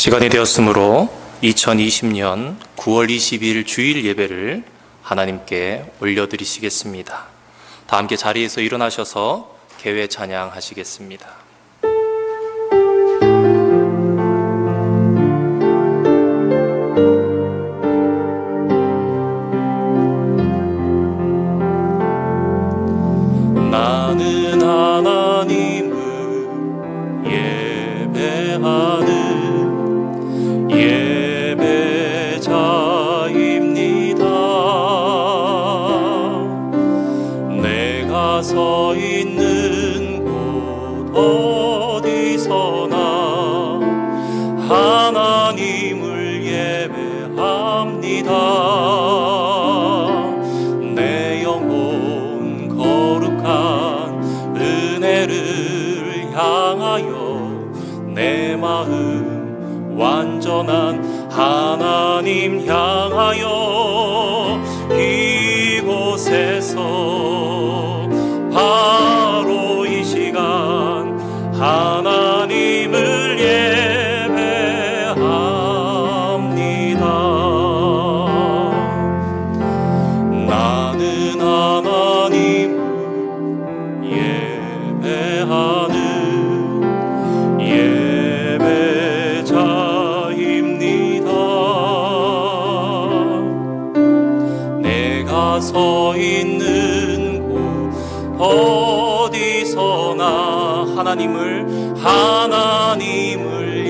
시간이 되었으므로 2020년 9월 20일 주일 예배를 하나님께 올려드리시겠습니다. 다 함께 자리에서 일어나셔서 개회 찬양하시겠습니다. 나는 하나님을 예배하는 예배자입니다. 내가 서 있는 곳 어디서나 하나님을 예배합니다. 내 영혼 거룩한 은혜를 향하여 내 마음 완전한 하나님 향하여 이곳에서 바로 이 시간 하나님을 예배합니다. 나는 하나님을 예배하는 서 있는 곳 어디서나 하나님을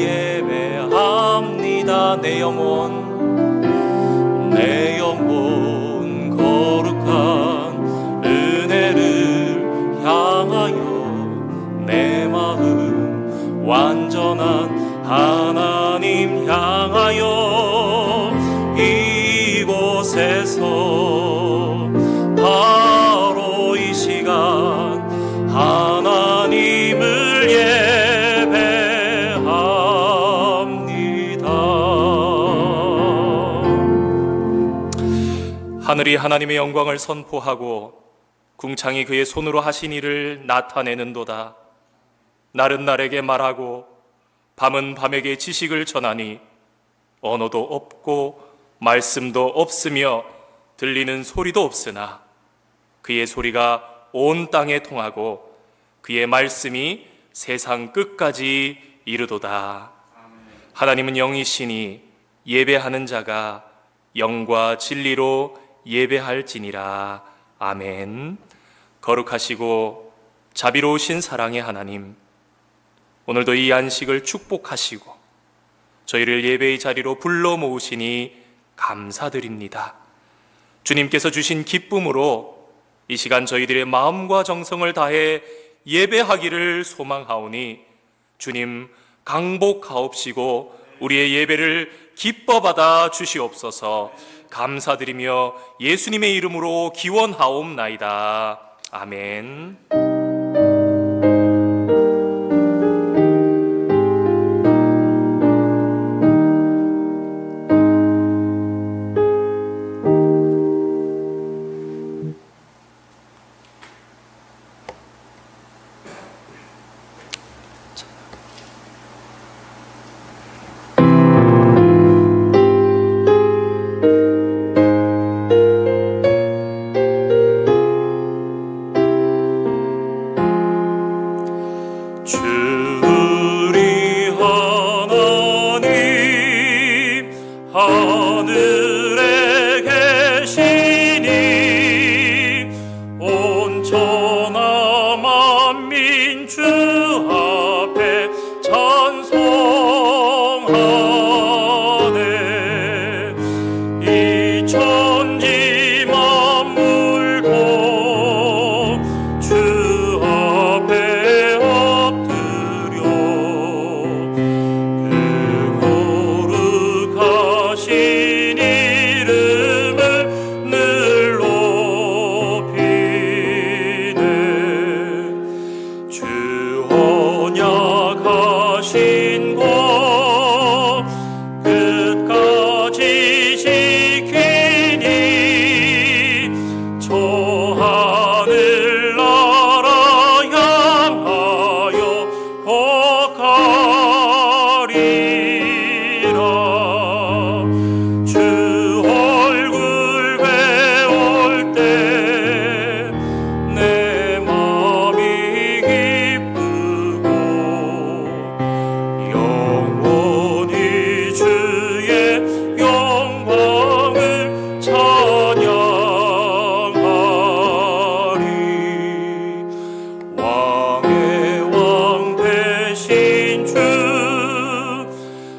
예배합니다. 내 영혼 거룩한 은혜를 향하여 내 마음 완전한 하나님 향하여 이곳에서 바로 이 시간 하나님을 예배합니다. 하늘이 하나님의 영광을 선포하고 궁창이 그의 손으로 하신 일을 나타내는도다. 날은 날에게 말하고 밤은 밤에게 지식을 전하니 언어도 없고 말씀도 없으며 들리는 소리도 없으나 그의 소리가 온 땅에 통하고 그의 말씀이 세상 끝까지 이르도다. 하나님은 영이시니 예배하는 자가 영과 진리로 예배할지니라. 아멘. 거룩하시고 자비로우신 사랑의 하나님, 오늘도 이 안식을 축복하시고 저희를 예배의 자리로 불러 모으시니 감사드립니다. 주님께서 주신 기쁨으로 이 시간 저희들의 마음과 정성을 다해 예배하기를 소망하오니 주님 강복하옵시고 우리의 예배를 기뻐 받아 주시옵소서. 감사드리며 예수님의 이름으로 기원하옵나이다. 아멘.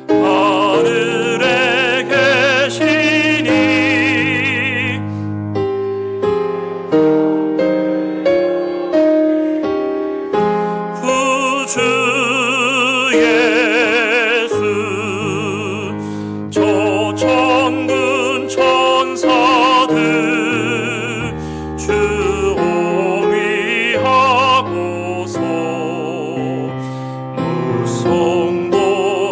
하늘에 계시니 구주 예수 저 천군 천사들 주 어휘하고서 무성도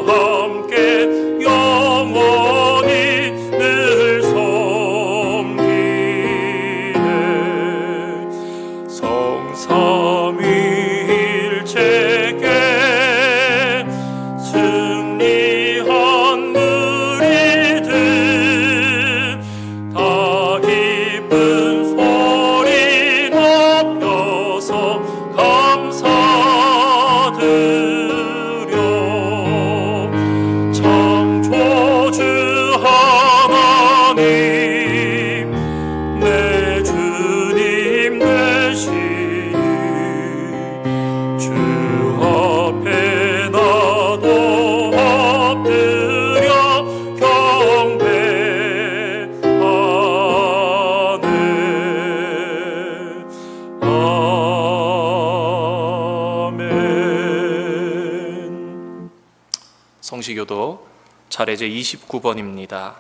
함께 영원히 늘 섬기네. 성삼위일체께 승리한 무리들 다 기쁜 소리 높여서 감사드려. 창조주 하나님 내 주님 되시니 주 앞에 나도 엎드려 경배하네. 아멘. 성시교도 차례제 29번입니다.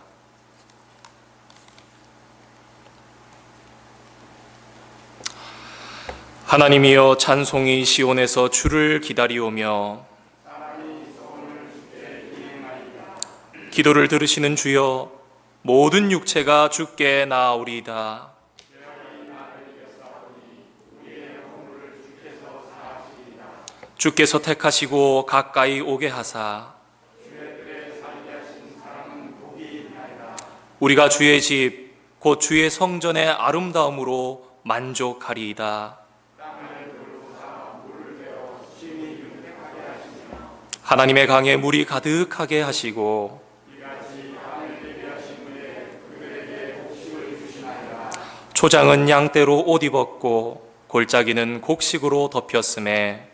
하나님이여 찬송이 시온에서 주를 기다리오며 기도를 들으시는 주여 모든 육체가 주께 나아오리이다. 주께서 택하시고 가까이 오게 하사 우리가 주의 집 곧 주의 성전의 아름다움으로 만족하리이다. 하나님의 강에 물이 가득하게 하시고 초장은 양떼로 옷 입었고 골짜기는 곡식으로 덮였음에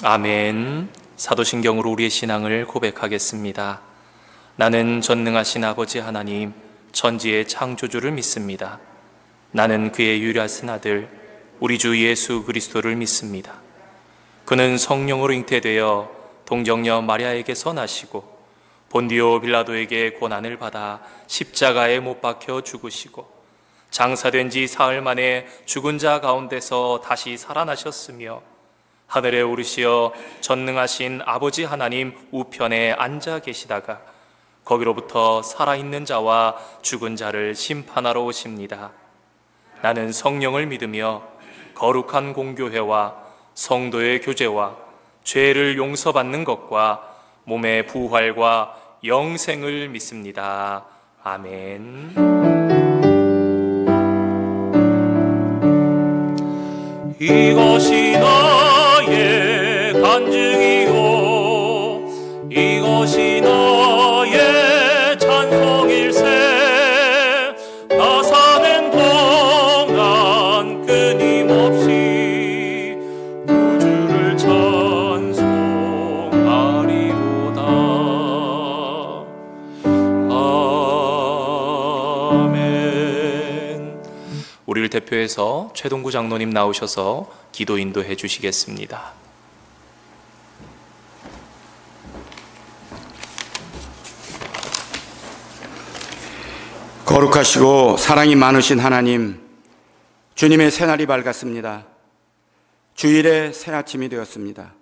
아멘. 사도신경으로 우리의 신앙을 고백하겠습니다. 나는 전능하신 아버지 하나님 천지의 창조주를 믿습니다. 나는 그의 유일하신 아들 우리 주 예수 그리스도를 믿습니다. 그는 성령으로 잉태되어 동정녀 마리아에게서 나시고 본디오 빌라도에게 고난을 받아 십자가에 못 박혀 죽으시고 장사된 지 사흘 만에 죽은 자 가운데서 다시 살아나셨으며 하늘에 오르시어 전능하신 아버지 하나님 우편에 앉아 계시다가 거기로부터 살아있는 자와 죽은 자를 심판하러 오십니다. 나는 성령을 믿으며 거룩한 공교회와 성도의 교제와 죄를 용서받는 것과 몸의 부활과 영생을 믿습니다. 아멘. 이것이 나의 간증이요 이것이 나의 찬송일세. 나 사는 동안 끊임없이 우주를 찬송하리로다. 아멘. 우리를 대표해서 최동구 장로님 나오셔서 기도 인도해 주시겠습니다. 거룩하시고 사랑이 많으신 하나님, 주님의 새날이 밝았습니다. 주일의 새 아침이 되었습니다.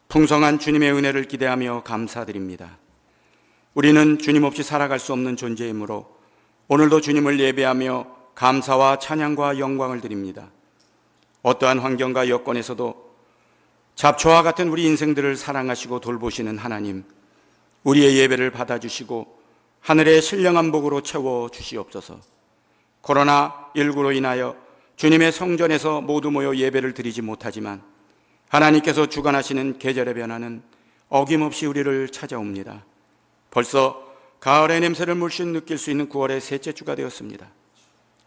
풍성한 주님의 은혜를 기대하며 감사드립니다. 우리는 주님 없이 살아갈 수 없는 존재이므로 오늘도 주님을 예배하며 감사와 찬양과 영광을 드립니다. 어떠한 환경과 여건에서도 잡초와 같은 우리 인생들을 사랑하시고 돌보시는 하나님, 우리의 예배를 받아주시고 하늘의 신령한 복으로 채워주시옵소서. 코로나19로 인하여 주님의 성전에서 모두 모여 예배를 드리지 못하지만 하나님께서 주관하시는 계절의 변화는 어김없이 우리를 찾아옵니다. 벌써 가을의 냄새를 물씬 느낄 수 있는 9월의 셋째 주가 되었습니다.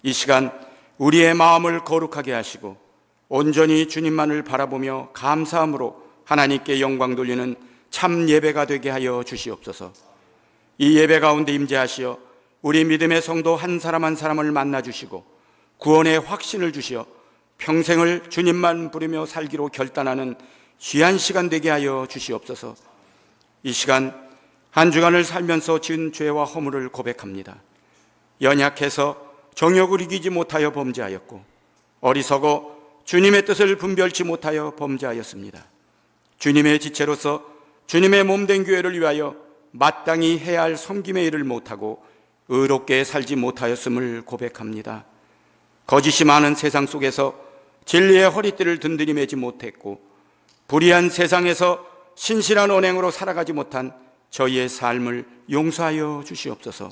이 시간 우리의 마음을 거룩하게 하시고 온전히 주님만을 바라보며 감사함으로 하나님께 영광 돌리는 참 예배가 되게 하여 주시옵소서. 이 예배 가운데 임재하시어 우리 믿음의 성도 한 사람 한 사람을 만나 주시고 구원의 확신을 주시어 평생을 주님만 부르며 살기로 결단하는 귀한 시간 되게 하여 주시옵소서. 이 시간 한 주간을 살면서 지은 죄와 허물을 고백합니다. 연약해서 정욕을 이기지 못하여 범죄하였고 어리석어 주님의 뜻을 분별치 못하여 범죄하였습니다. 주님의 지체로서 주님의 몸된 교회를 위하여 마땅히 해야 할 섬김의 일을 못하고 의롭게 살지 못하였음을 고백합니다. 거짓이 많은 세상 속에서 진리의 허리띠를 든든히 매지 못했고 불의한 세상에서 신실한 언행으로 살아가지 못한 저희의 삶을 용서하여 주시옵소서.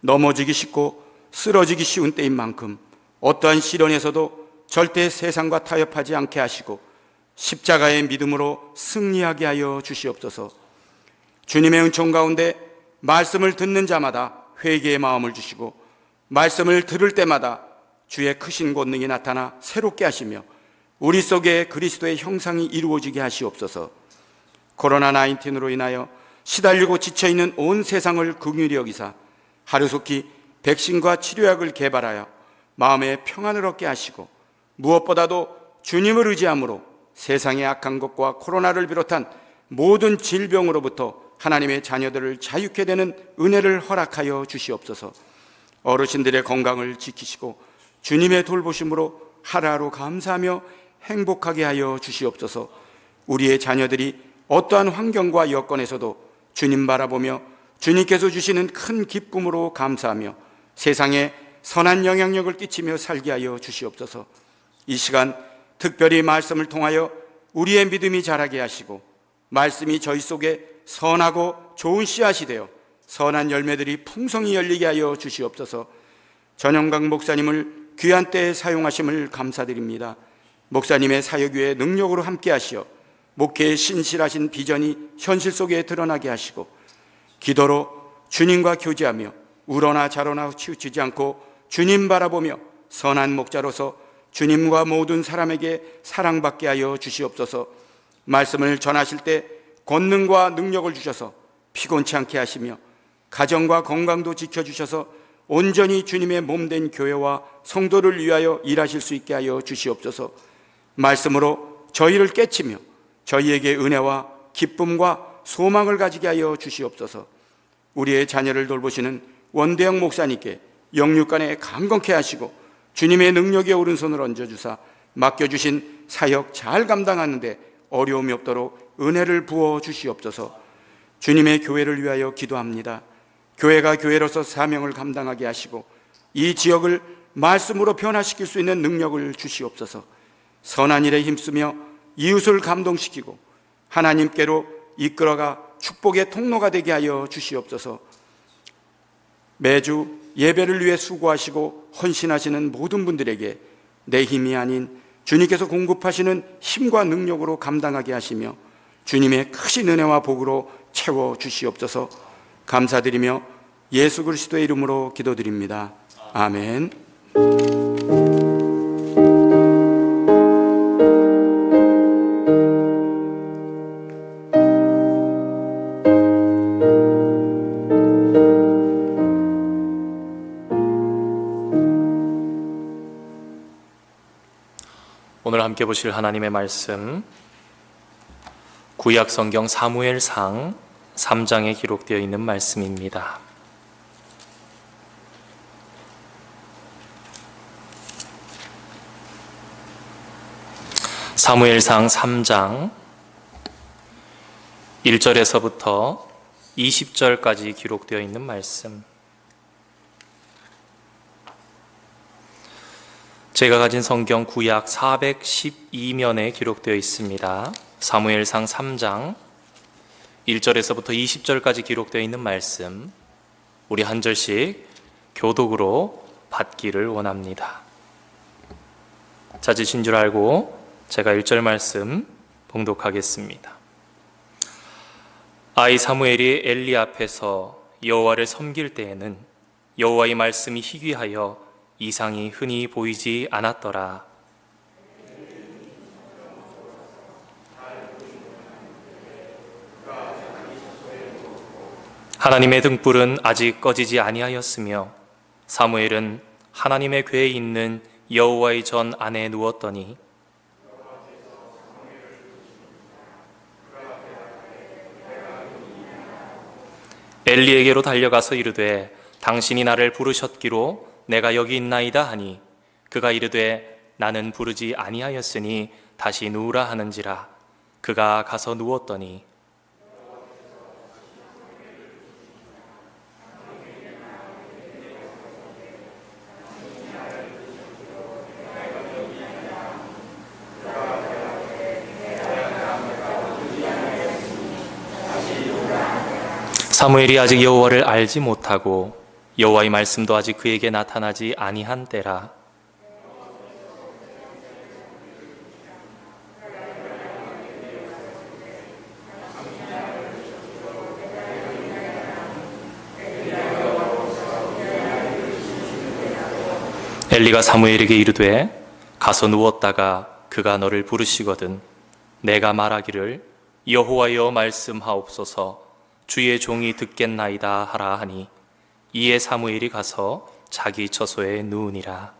넘어지기 쉽고 쓰러지기 쉬운 때인 만큼 어떠한 시련에서도 절대 세상과 타협하지 않게 하시고 십자가의 믿음으로 승리하게 하여 주시옵소서. 주님의 은총 가운데 말씀을 듣는 자마다 회개의 마음을 주시고 말씀을 들을 때마다 주의 크신 권능이 나타나 새롭게 하시며 우리 속에 그리스도의 형상이 이루어지게 하시옵소서. 코로나19로 인하여 시달리고 지쳐있는 온 세상을 긍휼히 여기사 하루속히 백신과 치료약을 개발하여 마음의 평안을 얻게 하시고 무엇보다도 주님을 의지함으로 세상의 악한 것과 코로나를 비롯한 모든 질병으로부터 하나님의 자녀들을 자유케 되는 은혜를 허락하여 주시옵소서. 어르신들의 건강을 지키시고 주님의 돌보심으로 하루하루 감사하며 행복하게 하여 주시옵소서. 우리의 자녀들이 어떠한 환경과 여건에서도 주님 바라보며 주님께서 주시는 큰 기쁨으로 감사하며 세상에 선한 영향력을 끼치며 살게 하여 주시옵소서. 이 시간 특별히 말씀을 통하여 우리의 믿음이 자라게 하시고 말씀이 저희 속에 선하고 좋은 씨앗이 되어 선한 열매들이 풍성히 열리게 하여 주시옵소서. 전영강 목사님을 귀한 때에 사용하심을 감사드립니다. 목사님의 사역 위에 능력으로 함께 하시어 목회의 신실하신 비전이 현실 속에 드러나게 하시고 기도로 주님과 교제하며 우러나 자러나 치우치지 않고 주님 바라보며 선한 목자로서 주님과 모든 사람에게 사랑받게 하여 주시옵소서. 말씀을 전하실 때 권능과 능력을 주셔서 피곤치 않게 하시며 가정과 건강도 지켜주셔서 온전히 주님의 몸된 교회와 성도를 위하여 일하실 수 있게 하여 주시옵소서. 말씀으로 저희를 깨치며 저희에게 은혜와 기쁨과 소망을 가지게 하여 주시옵소서. 우리의 자녀를 돌보시는 원대영 목사님께 영육간에 강건케 하시고 주님의 능력의 오른손을 얹어주사 맡겨주신 사역 잘 감당하는데 어려움이 없도록 은혜를 부어 주시옵소서. 주님의 교회를 위하여 기도합니다. 교회가 교회로서 사명을 감당하게 하시고 이 지역을 말씀으로 변화시킬 수 있는 능력을 주시옵소서. 선한 일에 힘쓰며 이웃을 감동시키고 하나님께로 이끌어가 축복의 통로가 되게 하여 주시옵소서. 매주 예배를 위해 수고하시고 헌신하시는 모든 분들에게 내 힘이 아닌 주님께서 공급하시는 힘과 능력으로 감당하게 하시며 주님의 크신 은혜와 복으로 채워 주시옵소서. 감사드리며 예수 그리스도의 이름으로 기도드립니다. 아멘. 오늘 함께 보실 하나님의 말씀 구약 성경 사무엘상 3장에 기록되어 있는 말씀입니다. 사무엘상 3장 1절에서부터 20절까지 기록되어 있는 말씀. 제가 가진 성경 구약 412면에 기록되어 있습니다. 사무엘상 3장 1절에서부터 20절까지 기록되어 있는 말씀, 우리 한 절씩 교독으로 받기를 원합니다. 찾으신 줄 알고 제가 1절 말씀 봉독하겠습니다. 아이 사무엘이 엘리 앞에서 여호와를 섬길 때에는 여호와의 말씀이 희귀하여 이상이 흔히 보이지 않았더라. 하나님의 등불은 아직 꺼지지 아니하였으며 사무엘은 하나님의 궤에 있는 여호와의 전 안에 누웠더니 엘리에게로 달려가서 이르되 당신이 나를 부르셨기로 내가 여기 있나이다 하니 그가 이르되 나는 부르지 아니하였으니 다시 누우라 하는지라. 그가 가서 누웠더니 사무엘이 아직 여호와를 알지 못하고 여호와의 말씀도 아직 그에게 나타나지 아니한 때라. 엘리가 사무엘에게 이르되 가서 누웠다가 그가 너를 부르시거든 내가 말하기를 여호와여 말씀하옵소서 주의 종이 듣겠나이다 하라 하니 이에 사무엘이 가서 자기 처소에 누우니라.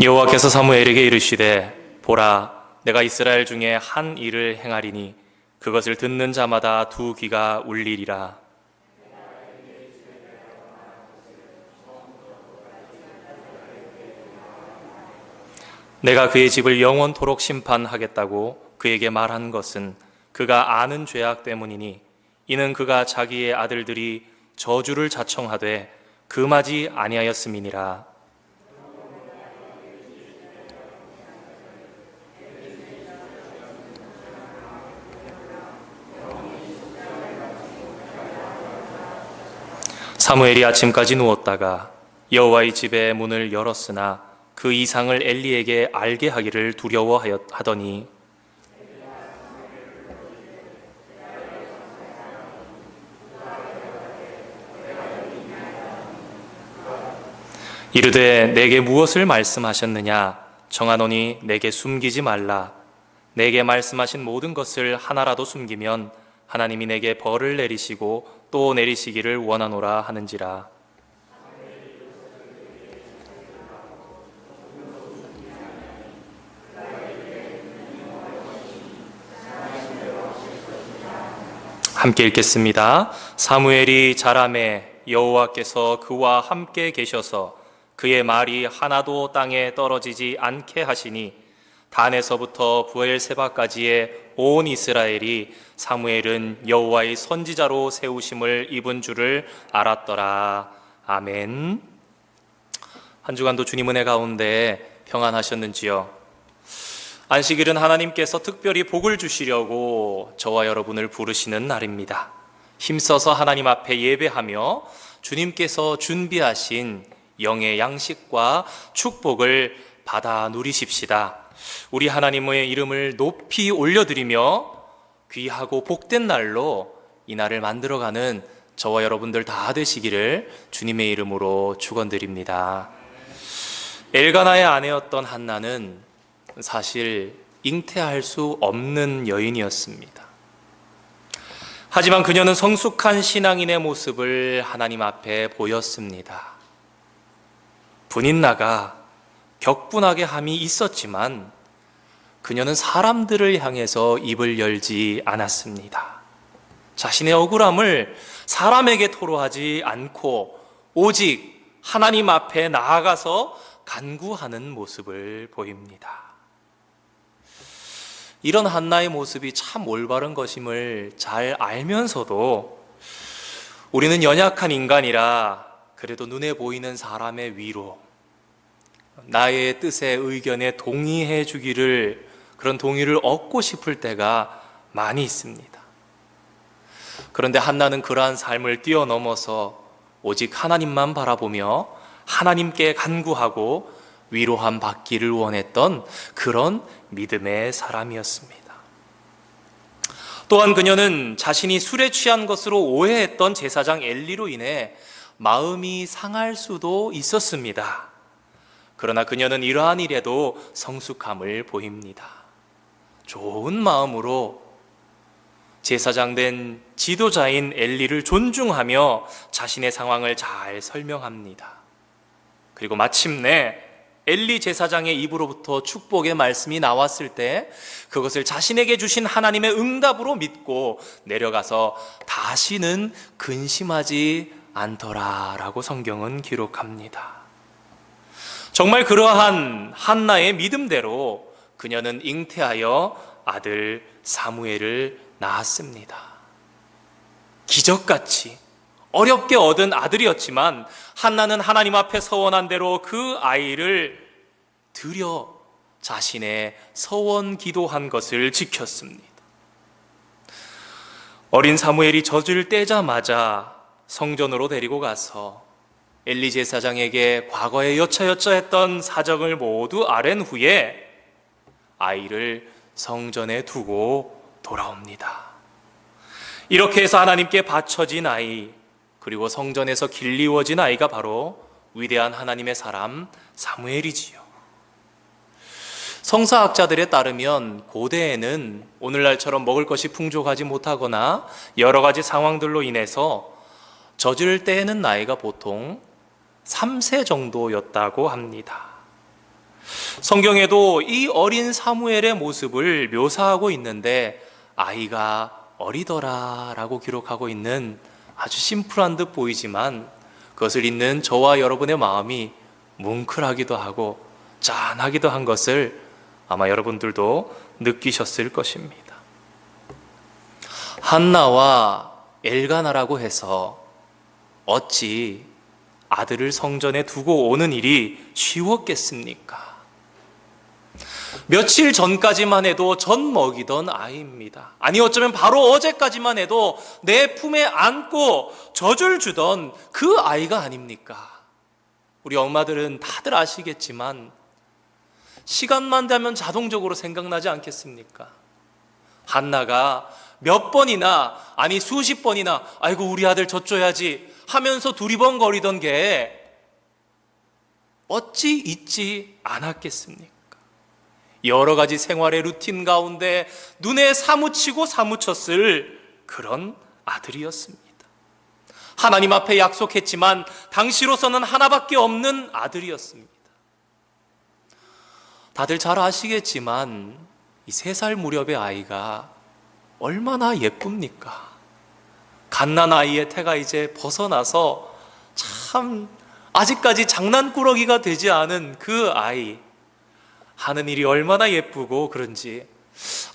여호와께서 사무엘에게 이르시되 보라 내가 이스라엘 중에 한 일을 행하리니 그것을 듣는 자마다 두 귀가 울리리라. 내가 그의 집을 영원토록 심판하겠다고 그에게 말한 것은 그가 아는 죄악 때문이니 이는 그가 자기의 아들들이 저주를 자청하되 금하지 아니하였음이니라. 사무엘이 아침까지 누웠다가 여호와의 집의 문을 열었으나 그 이상을 엘리에게 알게 하기를 두려워하더니 이르되 내게 무엇을 말씀하셨느냐 정하노니 내게 숨기지 말라. 내게 말씀하신 모든 것을 하나라도 숨기면 하나님이 내게 벌을 내리시고 또 내리시기를 원하노라 하는지라. 함께 읽겠습니다. 사무엘이 자라매 여호와께서 그와 함께 계셔서 그의 말이 하나도 땅에 떨어지지 않게 하시니 단에서부터 브엘세바까지의 온 이스라엘이 사무엘은 여호와의 선지자로 세우심을 입은 줄을 알았더라. 아멘. 한 주간도 주님 은혜 가운데 평안하셨는지요? 안식일은 하나님께서 특별히 복을 주시려고 저와 여러분을 부르시는 날입니다. 힘써서 하나님 앞에 예배하며 주님께서 준비하신 영의 양식과 축복을 받아 누리십시다. 우리 하나님의 이름을 높이 올려드리며 귀하고 복된 날로 이 날을 만들어가는 저와 여러분들 다 되시기를 주님의 이름으로 축원드립니다. 엘가나의 아내였던 한나는 사실 잉태할 수 없는 여인이었습니다. 하지만 그녀는 성숙한 신앙인의 모습을 하나님 앞에 보였습니다. 분인나가 격분하게 함이 있었지만 그녀는 사람들을 향해서 입을 열지 않았습니다. 자신의 억울함을 사람에게 토로하지 않고 오직 하나님 앞에 나아가서 간구하는 모습을 보입니다. 이런 한나의 모습이 참 올바른 것임을 잘 알면서도 우리는 연약한 인간이라 그래도 눈에 보이는 사람의 위로, 나의 뜻에 의견에 동의해 주기를, 그런 동의를 얻고 싶을 때가 많이 있습니다. 그런데 한나는 그러한 삶을 뛰어넘어서 오직 하나님만 바라보며 하나님께 간구하고 위로함 받기를 원했던 그런 믿음의 사람이었습니다. 또한 그녀는 자신이 술에 취한 것으로 오해했던 제사장 엘리로 인해 마음이 상할 수도 있었습니다. 그러나 그녀는 이러한 일에도 성숙함을 보입니다. 좋은 마음으로 제사장 된 지도자인 엘리를 존중하며 자신의 상황을 잘 설명합니다. 그리고 마침내 엘리 제사장의 입으로부터 축복의 말씀이 나왔을 때 그것을 자신에게 주신 하나님의 응답으로 믿고 내려가서 다시는 근심하지 않더라라고 성경은 기록합니다. 정말 그러한 한나의 믿음대로 그녀는 잉태하여 아들 사무엘을 낳았습니다. 기적같이 어렵게 얻은 아들이었지만 한나는 하나님 앞에 서원한 대로 그 아이를 드려 자신의 서원 기도한 것을 지켰습니다. 어린 사무엘이 젖을 떼자마자 성전으로 데리고 가서 엘리 제사장에게 과거에 여차여차했던 사정을 모두 아랜 후에 아이를 성전에 두고 돌아옵니다. 이렇게 해서 하나님께 바쳐진 아이, 그리고 성전에서 길리워진 아이가 바로 위대한 하나님의 사람 사무엘이지요. 성사학자들에 따르면 고대에는 오늘날처럼 먹을 것이 풍족하지 못하거나 여러 가지 상황들로 인해서 젖을 떼는 나이가 보통 3세 정도였다고 합니다. 성경에도 이 어린 사무엘의 모습을 묘사하고 있는데 아이가 어리더라 라고 기록하고 있는 아주 심플한 듯 보이지만 그것을 읽는 저와 여러분의 마음이 뭉클하기도 하고 짠하기도 한 것을 아마 여러분들도 느끼셨을 것입니다. 한나와 엘가나라고 해서 어찌 아들을 성전에 두고 오는 일이 쉬웠겠습니까? 며칠 전까지만 해도 젖 먹이던 아이입니다. 아니 어쩌면 바로 어제까지만 해도 내 품에 안고 젖을 주던 그 아이가 아닙니까? 우리 엄마들은 다들 아시겠지만 시간만 되면 자동적으로 생각나지 않겠습니까? 한나가 몇 번이나, 아니 수십 번이나 아이고 우리 아들 젖 줘야지 하면서 두리번거리던 게 어찌 있지 않았겠습니까? 여러 가지 생활의 루틴 가운데 눈에 사무치고 사무쳤을 그런 아들이었습니다. 하나님 앞에 약속했지만 당시로서는 하나밖에 없는 아들이었습니다. 다들 잘 아시겠지만 이 3살 무렵의 아이가 얼마나 예쁩니까? 갓난아이의 태가 이제 벗어나서 참 아직까지 장난꾸러기가 되지 않은 그 아이, 하는 일이 얼마나 예쁘고 그런지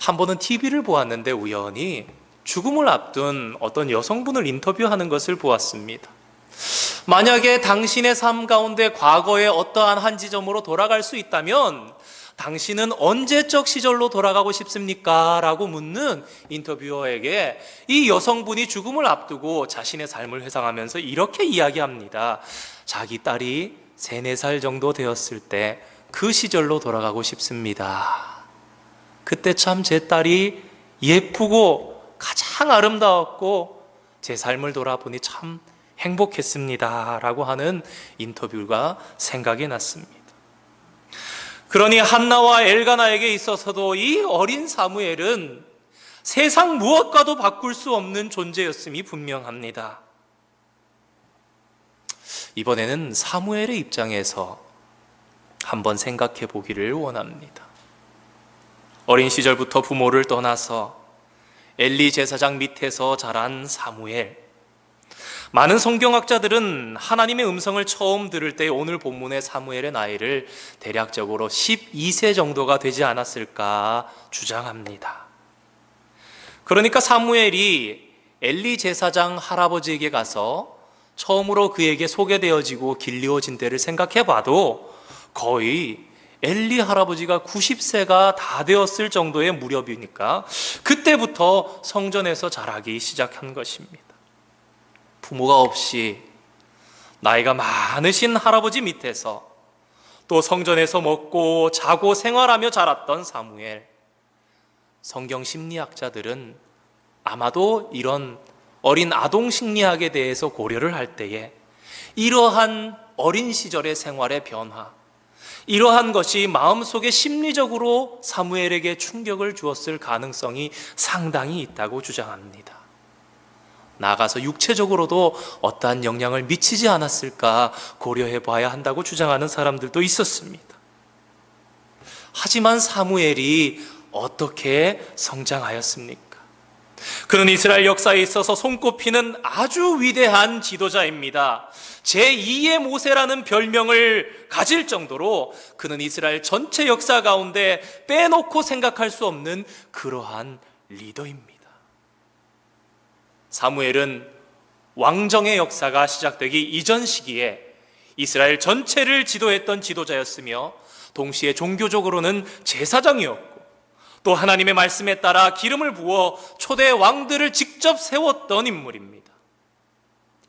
한 번은 TV를 보았는데 우연히 죽음을 앞둔 어떤 여성분을 인터뷰하는 것을 보았습니다. 만약에 당신의 삶 가운데 과거의 어떠한 한 지점으로 돌아갈 수 있다면 당신은 언제적 시절로 돌아가고 싶습니까? 라고 묻는 인터뷰어에게 이 여성분이 죽음을 앞두고 자신의 삶을 회상하면서 이렇게 이야기합니다. 자기 딸이 3, 4살 정도 되었을 때 그 시절로 돌아가고 싶습니다. 그때 참 제 딸이 예쁘고 가장 아름다웠고 제 삶을 돌아보니 참 행복했습니다. 라고 하는 인터뷰가 생각이 났습니다. 그러니 한나와 엘가나에게 있어서도 이 어린 사무엘은 세상 무엇과도 바꿀 수 없는 존재였음이 분명합니다. 이번에는 사무엘의 입장에서 한번 생각해 보기를 원합니다. 어린 시절부터 부모를 떠나서 엘리 제사장 밑에서 자란 사무엘. 많은 성경학자들은 하나님의 음성을 처음 들을 때 오늘 본문의 사무엘의 나이를 대략적으로 12세 정도가 되지 않았을까 주장합니다. 그러니까 사무엘이 엘리 제사장 할아버지에게 가서 처음으로 그에게 소개되어지고 길리워진 때를 생각해 봐도 거의 엘리 할아버지가 90세가 다 되었을 정도의 무렵이니까 그때부터 성전에서 자라기 시작한 것입니다. 부모가 없이 나이가 많으신 할아버지 밑에서 또 성전에서 먹고 자고 생활하며 자랐던 사무엘. 성경 심리학자들은 아마도 이런 어린 아동 심리학에 대해서 고려를 할 때에 이러한 어린 시절의 생활의 변화, 이러한 것이 마음속에 심리적으로 사무엘에게 충격을 주었을 가능성이 상당히 있다고 주장합니다. 나아가서 육체적으로도 어떠한 영향을 미치지 않았을까 고려해 봐야 한다고 주장하는 사람들도 있었습니다. 하지만 사무엘이 어떻게 성장하였습니까? 그는 이스라엘 역사에 있어서 손꼽히는 아주 위대한 지도자입니다. 제2의 모세라는 별명을 가질 정도로 그는 이스라엘 전체 역사 가운데 빼놓고 생각할 수 없는 그러한 리더입니다. 사무엘은 왕정의 역사가 시작되기 이전 시기에 이스라엘 전체를 지도했던 지도자였으며 동시에 종교적으로는 제사장이었고 또 하나님의 말씀에 따라 기름을 부어 초대 왕들을 직접 세웠던 인물입니다.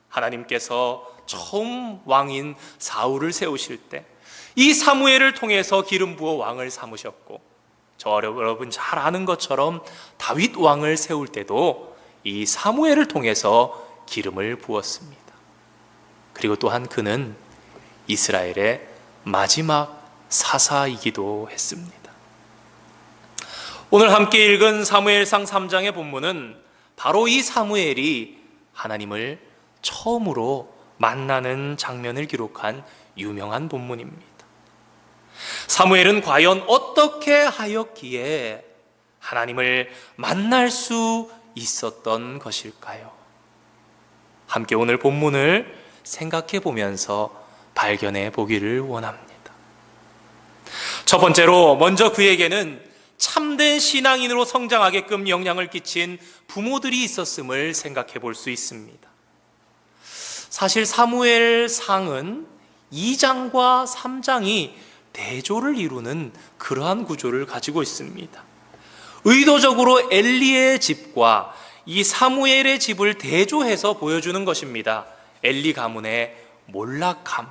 하나님께서 처음 왕인 사울을 세우실 때 이 사무엘을 통해서 기름 부어 왕을 삼으셨고, 저 여러분 잘 아는 것처럼 다윗 왕을 세울 때도 이 사무엘을 통해서 기름을 부었습니다. 그리고 또한 그는 이스라엘의 마지막 사사이기도 했습니다. 오늘 함께 읽은 사무엘상 3장의 본문은 바로 이 사무엘이 하나님을 처음으로 만나는 장면을 기록한 유명한 본문입니다. 사무엘은 과연 어떻게 하였기에 하나님을 만날 수 있었던 것일까요? 함께 오늘 본문을 생각해 보면서 발견해 보기를 원합니다. 첫 번째로 먼저 그에게는 참된 신앙인으로 성장하게끔 영향을 끼친 부모들이 있었음을 생각해 볼 수 있습니다. 사실 사무엘상은 2장과 3장이 대조를 이루는 그러한 구조를 가지고 있습니다. 의도적으로 엘리의 집과 이 사무엘의 집을 대조해서 보여주는 것입니다. 엘리 가문의 몰락함,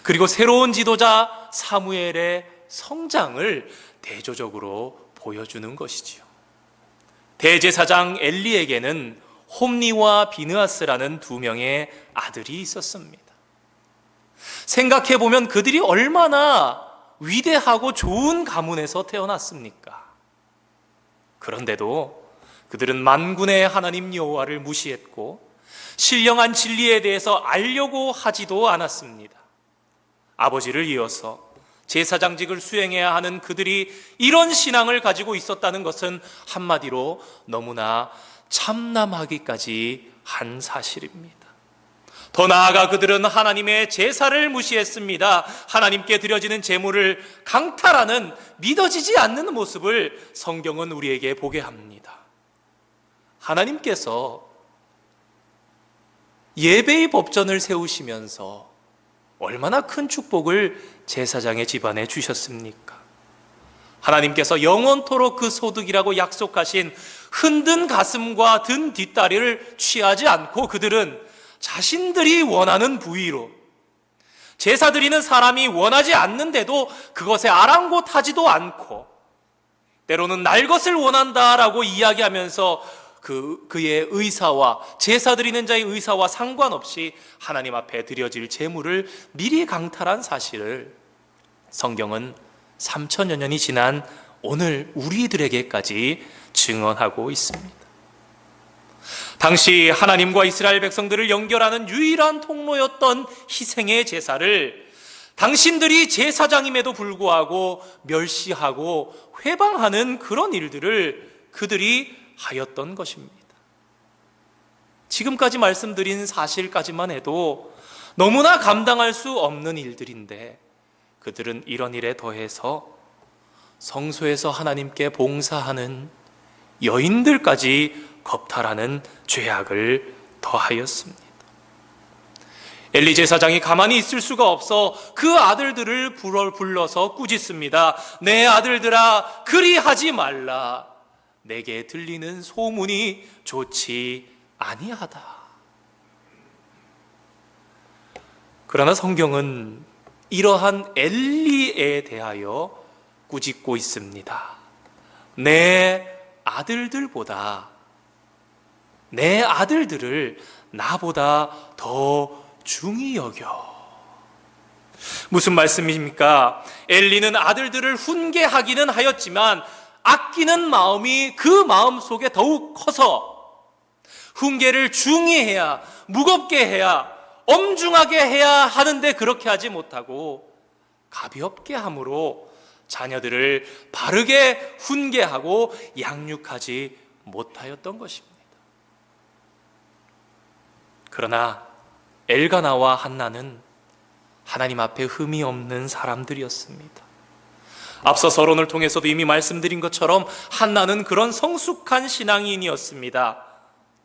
그리고 새로운 지도자 사무엘의 성장을 대조적으로 보여주는 것이지요. 대제사장 엘리에게는 홈니와 비느하스라는 두 명의 아들이 있었습니다. 생각해보면 그들이 얼마나 위대하고 좋은 가문에서 태어났습니까? 그런데도 그들은 만군의 하나님 여호와를 무시했고 신령한 진리에 대해서 알려고 하지도 않았습니다. 아버지를 이어서 제사장직을 수행해야 하는 그들이 이런 신앙을 가지고 있었다는 것은 한마디로 너무나 참남하기까지 한 사실입니다. 더 나아가 그들은 하나님의 제사를 무시했습니다. 하나님께 드려지는 제물을 강탈하는, 믿어지지 않는 모습을 성경은 우리에게 보게 합니다. 하나님께서 예배의 법전을 세우시면서 얼마나 큰 축복을 제사장의 집안에 주셨습니까? 하나님께서 영원토록 그 소득이라고 약속하신 흔든 가슴과 든 뒷다리를 취하지 않고 그들은 자신들이 원하는 부위로, 제사 드리는 사람이 원하지 않는데도 그것에 아랑곳하지도 않고 때로는 날 것을 원한다라고 이야기하면서 그의 의사와 제사 드리는 자의 의사와 상관없이 하나님 앞에 드려질 제물을 미리 강탈한 사실을 성경은 3000여 년이 지난 오늘 우리들에게까지 증언하고 있습니다. 당시 하나님과 이스라엘 백성들을 연결하는 유일한 통로였던 희생의 제사를 당신들이 제사장임에도 불구하고 멸시하고 회방하는 그런 일들을 그들이 하였던 것입니다. 지금까지 말씀드린 사실까지만 해도 너무나 감당할 수 없는 일들인데 그들은 이런 일에 더해서 성소에서 하나님께 봉사하는 여인들까지 겁탈하는 죄악을 더하였습니다. 엘리 제사장이 가만히 있을 수가 없어 그 아들들을 불러서 꾸짖습니다. 내 아들들아, 그리하지 말라. 내게 들리는 소문이 좋지 아니하다. 그러나 성경은 이러한 엘리에 대하여 꾸짖고 있습니다. 내 아들들보다, 내 아들들을 나보다 더 중히 여겨. 무슨 말씀입니까? 엘리는 아들들을 훈계하기는 하였지만 아끼는 마음이 그 마음 속에 더욱 커서 훈계를 중히해야, 무겁게 해야, 엄중하게 해야 하는데 그렇게 하지 못하고 가볍게 함으로 자녀들을 바르게 훈계하고 양육하지 못하였던 것입니다. 그러나 엘가나와 한나는 하나님 앞에 흠이 없는 사람들이었습니다. 앞서 서론을 통해서도 이미 말씀드린 것처럼 한나는 그런 성숙한 신앙인이었습니다.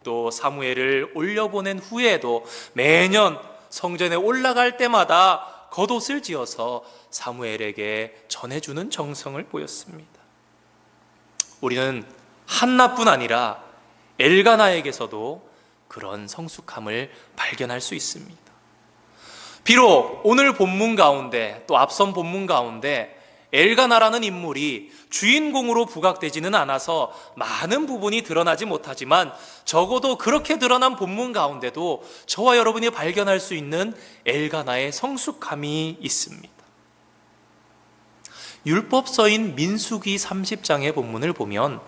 또 사무엘을 올려보낸 후에도 매년 성전에 올라갈 때마다 겉옷을 지어서 사무엘에게 전해주는 정성을 보였습니다. 우리는 한나뿐 아니라 엘가나에게서도 그런 성숙함을 발견할 수 있습니다. 비록 오늘 본문 가운데 또 앞선 본문 가운데 엘가나라는 인물이 주인공으로 부각되지는 않아서 많은 부분이 드러나지 못하지만 적어도 그렇게 드러난 본문 가운데도 저와 여러분이 발견할 수 있는 엘가나의 성숙함이 있습니다. 율법서인 민수기 30장의 본문을 보면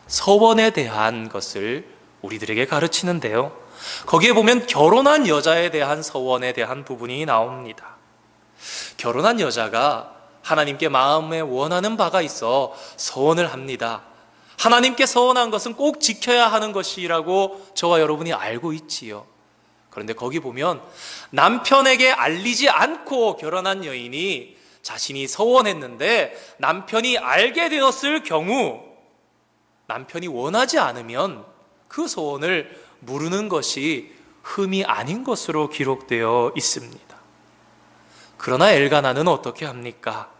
서원에 대한 것을 우리들에게 가르치는데요, 거기에 보면 결혼한 여자에 대한 서원에 대한 부분이 나옵니다. 결혼한 여자가 하나님께 마음에 원하는 바가 있어 서원을 합니다. 하나님께 서원한 것은 꼭 지켜야 하는 것이라고 저와 여러분이 알고 있지요. 그런데 거기 보면 남편에게 알리지 않고 결혼한 여인이 자신이 서원했는데 남편이 알게 되었을 경우 남편이 원하지 않으면 그 서원을 무르는 것이 흠이 아닌 것으로 기록되어 있습니다. 그러나 엘가나는 어떻게 합니까?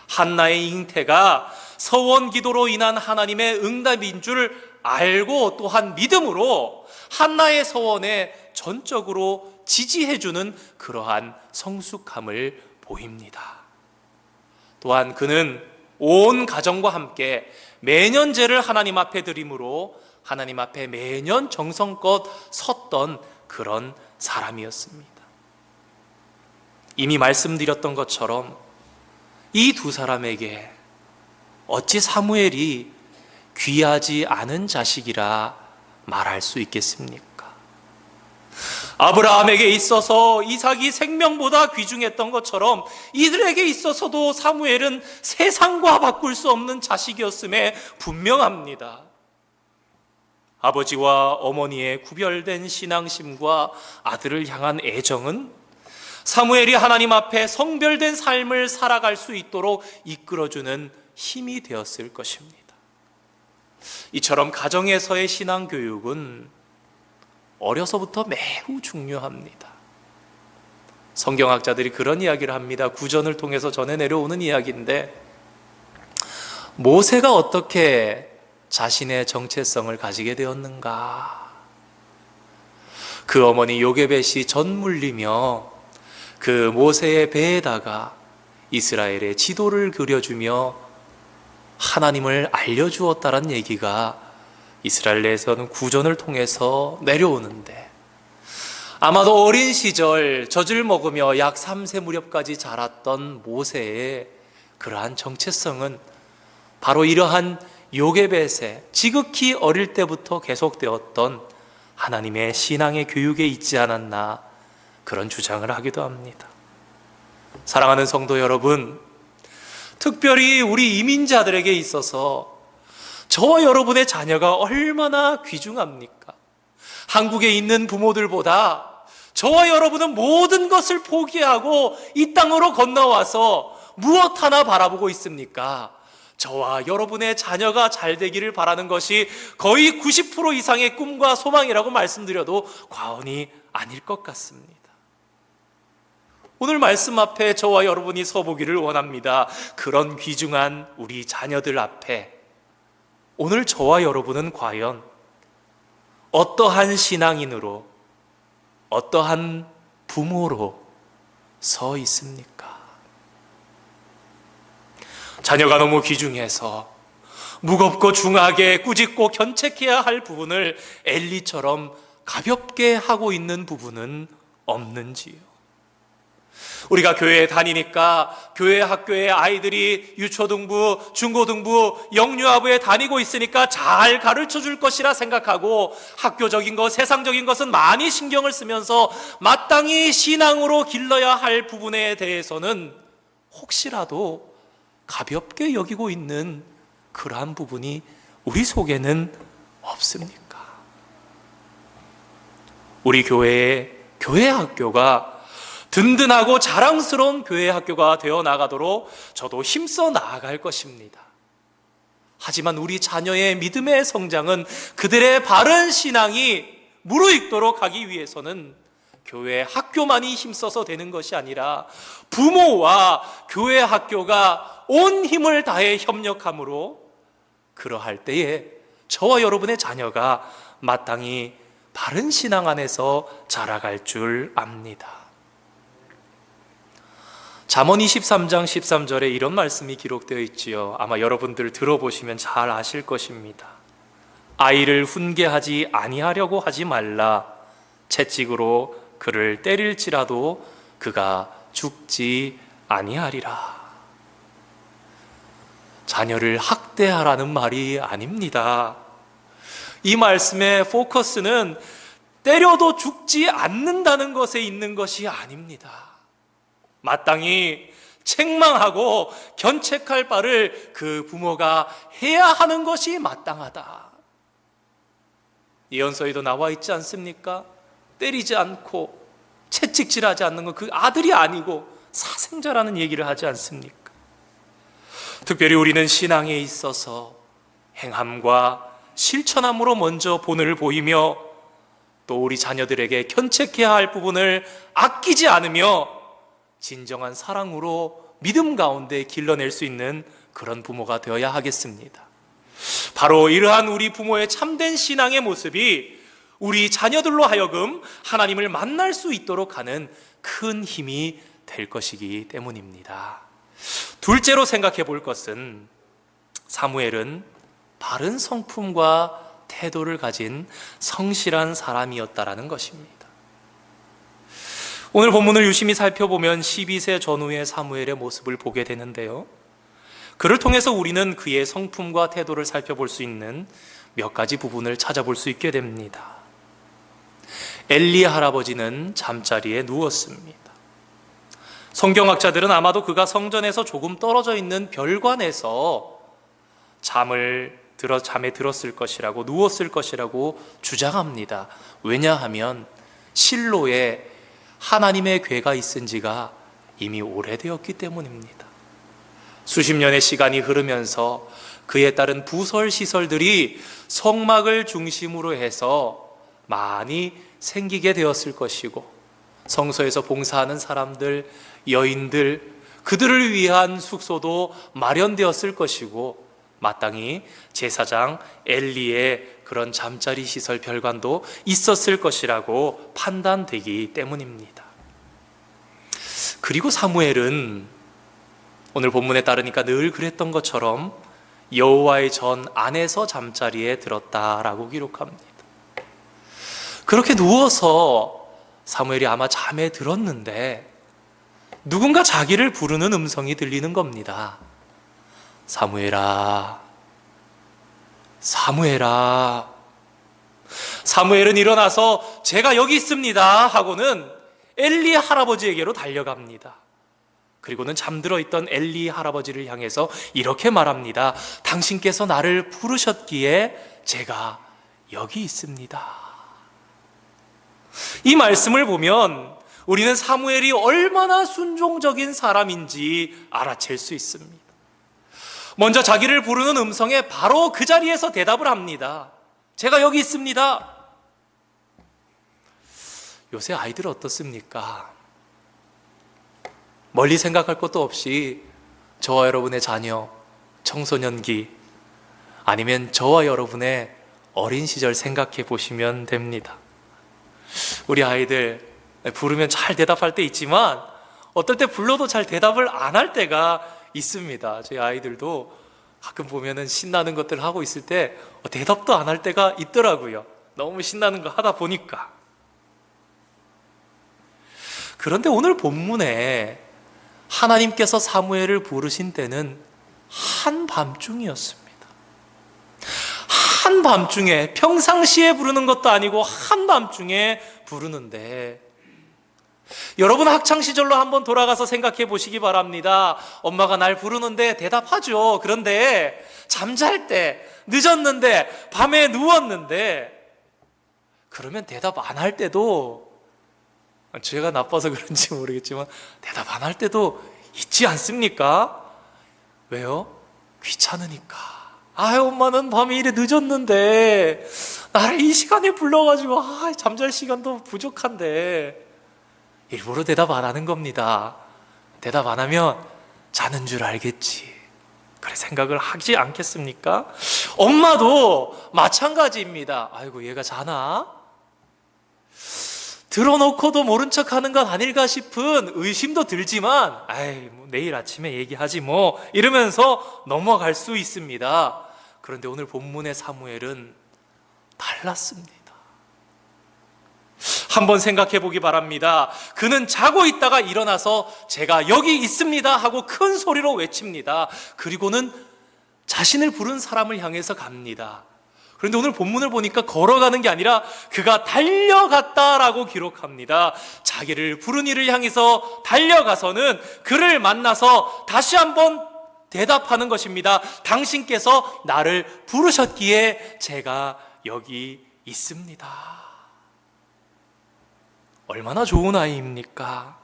한나의 잉태가 서원 기도로 인한 하나님의 응답인 줄 알고 또한 믿음으로 한나의 서원에 전적으로 지지해주는 그러한 성숙함을 보입니다. 또한 그는 온 가정과 함께 매년 제를 하나님 앞에 드림으로 하나님 앞에 매년 정성껏 섰던 그런 사람이었습니다. 이미 말씀드렸던 것처럼 이 두 사람에게 어찌 사무엘이 귀하지 않은 자식이라 말할 수 있겠습니까? 아브라함에게 있어서 이삭이 생명보다 귀중했던 것처럼 이들에게 있어서도 사무엘은 세상과 바꿀 수 없는 자식이었음에 분명합니다. 아버지와 어머니의 구별된 신앙심과 아들을 향한 애정은 사무엘이 하나님 앞에 성별된 삶을 살아갈 수 있도록 이끌어주는 힘이 되었을 것입니다. 이처럼 가정에서의 신앙교육은 어려서부터 매우 중요합니다. 성경학자들이 그런 이야기를 합니다. 구전을 통해서 전해 내려오는 이야기인데, 모세가 어떻게 자신의 정체성을 가지게 되었는가? 그 어머니 요게벳이 젖 물리며 그 모세의 배에다가 이스라엘의 지도를 그려주며 하나님을 알려주었다는 얘기가 이스라엘 내에서는 구전을 통해서 내려오는데, 아마도 어린 시절 젖을 먹으며 약 3세 무렵까지 자랐던 모세의 그러한 정체성은 바로 이러한 요게벳의 지극히 어릴 때부터 계속되었던 하나님의 신앙의 교육에 있지 않았나, 그런 주장을 하기도 합니다. 사랑하는 성도 여러분, 특별히 우리 이민자들에게 있어서 저와 여러분의 자녀가 얼마나 귀중합니까? 한국에 있는 부모들보다 저와 여러분은 모든 것을 포기하고 이 땅으로 건너와서 무엇 하나 바라보고 있습니까? 저와 여러분의 자녀가 잘 되기를 바라는 것이 거의 90% 이상의 꿈과 소망이라고 말씀드려도 과언이 아닐 것 같습니다. 오늘 말씀 앞에 저와 여러분이 서보기를 원합니다. 그런 귀중한 우리 자녀들 앞에 오늘 저와 여러분은 과연 어떠한 신앙인으로, 어떠한 부모로 서 있습니까? 자녀가 너무 귀중해서 무겁고 중하게 꾸짖고 견책해야 할 부분을 엘리처럼 가볍게 하고 있는 부분은 없는지요? 우리가 교회에 다니니까 교회 학교에 아이들이 유초등부, 중고등부, 영유아부에 다니고 있으니까 잘 가르쳐 줄 것이라 생각하고 학교적인 것, 세상적인 것은 많이 신경을 쓰면서 마땅히 신앙으로 길러야 할 부분에 대해서는 혹시라도 가볍게 여기고 있는 그러한 부분이 우리 속에는 없습니까? 우리 교회 학교가 든든하고 자랑스러운 교회 학교가 되어 나가도록 저도 힘써 나아갈 것입니다. 하지만 우리 자녀의 믿음의 성장은 그들의 바른 신앙이 무르익도록 하기 위해서는 교회 학교만이 힘써서 되는 것이 아니라 부모와 교회 학교가 온 힘을 다해 협력함으로 그러할 때에 저와 여러분의 자녀가 마땅히 바른 신앙 안에서 자라갈 줄 압니다. 잠언 23장 13절에 이런 말씀이 기록되어 있지요. 아마 여러분들 들어보시면 잘 아실 것입니다. 아이를 훈계하지 아니하려고 하지 말라. 채찍으로 그를 때릴지라도 그가 죽지 아니하리라. 자녀를 학대하라는 말이 아닙니다. 이 말씀의 포커스는 때려도 죽지 않는다는 것에 있는 것이 아닙니다. 마땅히 책망하고 견책할 바를 그 부모가 해야 하는 것이 마땅하다. 예언서에도 나와 있지 않습니까? 때리지 않고 채찍질하지 않는 건 그 아들이 아니고 사생자라는 얘기를 하지 않습니까? 특별히 우리는 신앙에 있어서 행함과 실천함으로 먼저 본을 보이며 또 우리 자녀들에게 견책해야 할 부분을 아끼지 않으며 진정한 사랑으로 믿음 가운데 길러낼 수 있는 그런 부모가 되어야 하겠습니다. 바로 이러한 우리 부모의 참된 신앙의 모습이 우리 자녀들로 하여금 하나님을 만날 수 있도록 하는 큰 힘이 될 것이기 때문입니다. 둘째로 생각해 볼 것은 사무엘은 바른 성품과 태도를 가진 성실한 사람이었다라는 것입니다. 오늘 본문을 유심히 살펴보면 12세 전후의 사무엘의 모습을 보게 되는데요. 그를 통해서 우리는 그의 성품과 태도를 살펴볼 수 있는 몇 가지 부분을 찾아볼 수 있게 됩니다. 엘리 할아버지는 잠자리에 누웠습니다. 성경학자들은 아마도 그가 성전에서 조금 떨어져 있는 별관에서 잠에 들었을 것이라고, 누웠을 것이라고 주장합니다. 왜냐하면 실로에 하나님의 궤가 있은 지가 이미 오래되었기 때문입니다. 수십 년의 시간이 흐르면서 그에 따른 부설 시설들이 성막을 중심으로 해서 많이 생기게 되었을 것이고, 성소에서 봉사하는 사람들, 여인들, 그들을 위한 숙소도 마련되었을 것이고, 마땅히 제사장 엘리의 그런 잠자리 시설 별관도 있었을 것이라고 판단되기 때문입니다. 그리고 사무엘은 오늘 본문에 따르니까 늘 그랬던 것처럼 여호와의 전 안에서 잠자리에 들었다라고 기록합니다. 그렇게 누워서 사무엘이 아마 잠에 들었는데 누군가 자기를 부르는 음성이 들리는 겁니다. 사무엘아, 사무엘아. 사무엘은 일어나서 제가 여기 있습니다 하고는 엘리 할아버지에게로 달려갑니다. 그리고는 잠들어 있던 엘리 할아버지를 향해서 이렇게 말합니다. 당신께서 나를 부르셨기에 제가 여기 있습니다. 이 말씀을 보면 우리는 사무엘이 얼마나 순종적인 사람인지 알아챌 수 있습니다. 먼저 자기를 부르는 음성에 바로 그 자리에서 대답을 합니다. 제가 여기 있습니다. 요새 아이들 어떻습니까? 멀리 생각할 것도 없이 저와 여러분의 자녀, 청소년기, 아니면 저와 여러분의 어린 시절 생각해 보시면 됩니다. 우리 아이들 부르면 잘 대답할 때 있지만 어떨 때 불러도 잘 대답을 안 할 때가 있습니다. 저희 아이들도 가끔 보면은 신나는 것들 하고 있을 때 대답도 안 할 때가 있더라고요. 너무 신나는 거 하다 보니까. 그런데 오늘 본문에 하나님께서 사무엘을 부르신 때는 한밤중이었습니다. 한밤중에, 평상시에 부르는 것도 아니고 한밤중에 부르는데, 여러분 학창시절로 한번 돌아가서 생각해 보시기 바랍니다. 엄마가 날 부르는데 대답하죠. 그런데 잠잘 때, 늦었는데, 밤에 누웠는데, 그러면 대답 안 할 때도, 죄가 나빠서 그런지 모르겠지만 대답 안 할 때도 있지 않습니까? 왜요? 귀찮으니까. 아유, 엄마는 밤에 이래 늦었는데 나를 이 시간에 불러가지고 잠잘 시간도 부족한데, 일부러 대답 안 하는 겁니다. 대답 안 하면 자는 줄 알겠지, 그래 생각을 하지 않겠습니까? 엄마도 마찬가지입니다. 아이고, 얘가 자나? 들어놓고도 모른 척하는 건 아닐까 싶은 의심도 들지만, 뭐 내일 아침에 얘기하지 뭐, 이러면서 넘어갈 수 있습니다. 그런데 오늘 본문의 사무엘은 달랐습니다. 한번 생각해 보기 바랍니다. 그는 자고 있다가 일어나서 제가 여기 있습니다 하고 큰 소리로 외칩니다. 그리고는 자신을 부른 사람을 향해서 갑니다. 그런데 오늘 본문을 보니까 걸어가는 게 아니라 그가 달려갔다라고 기록합니다. 자기를 부른 이를 향해서 달려가서는 그를 만나서 다시 한번 대답하는 것입니다. 당신께서 나를 부르셨기에 제가 여기 있습니다. 얼마나 좋은 아이입니까?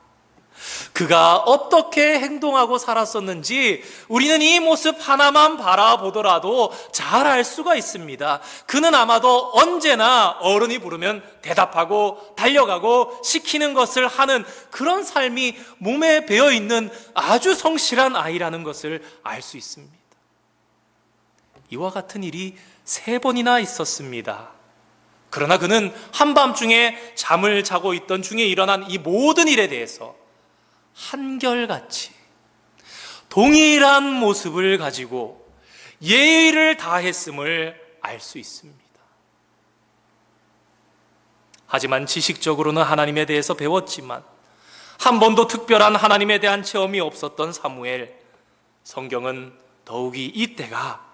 그가 어떻게 행동하고 살았었는지 우리는 이 모습 하나만 바라보더라도 잘 알 수가 있습니다. 그는 아마도 언제나 어른이 부르면 대답하고 달려가고 시키는 것을 하는 그런 삶이 몸에 배어있는 아주 성실한 아이라는 것을 알 수 있습니다. 이와 같은 일이 3번이나 있었습니다. 그러나 그는 한밤중에 잠을 자고 있던 중에 일어난 이 모든 일에 대해서 한결같이 동일한 모습을 가지고 예의를 다했음을 알 수 있습니다. 하지만 지식적으로는 하나님에 대해서 배웠지만 한 번도 특별한 하나님에 대한 체험이 없었던 사무엘, 성경은 더욱이 이때가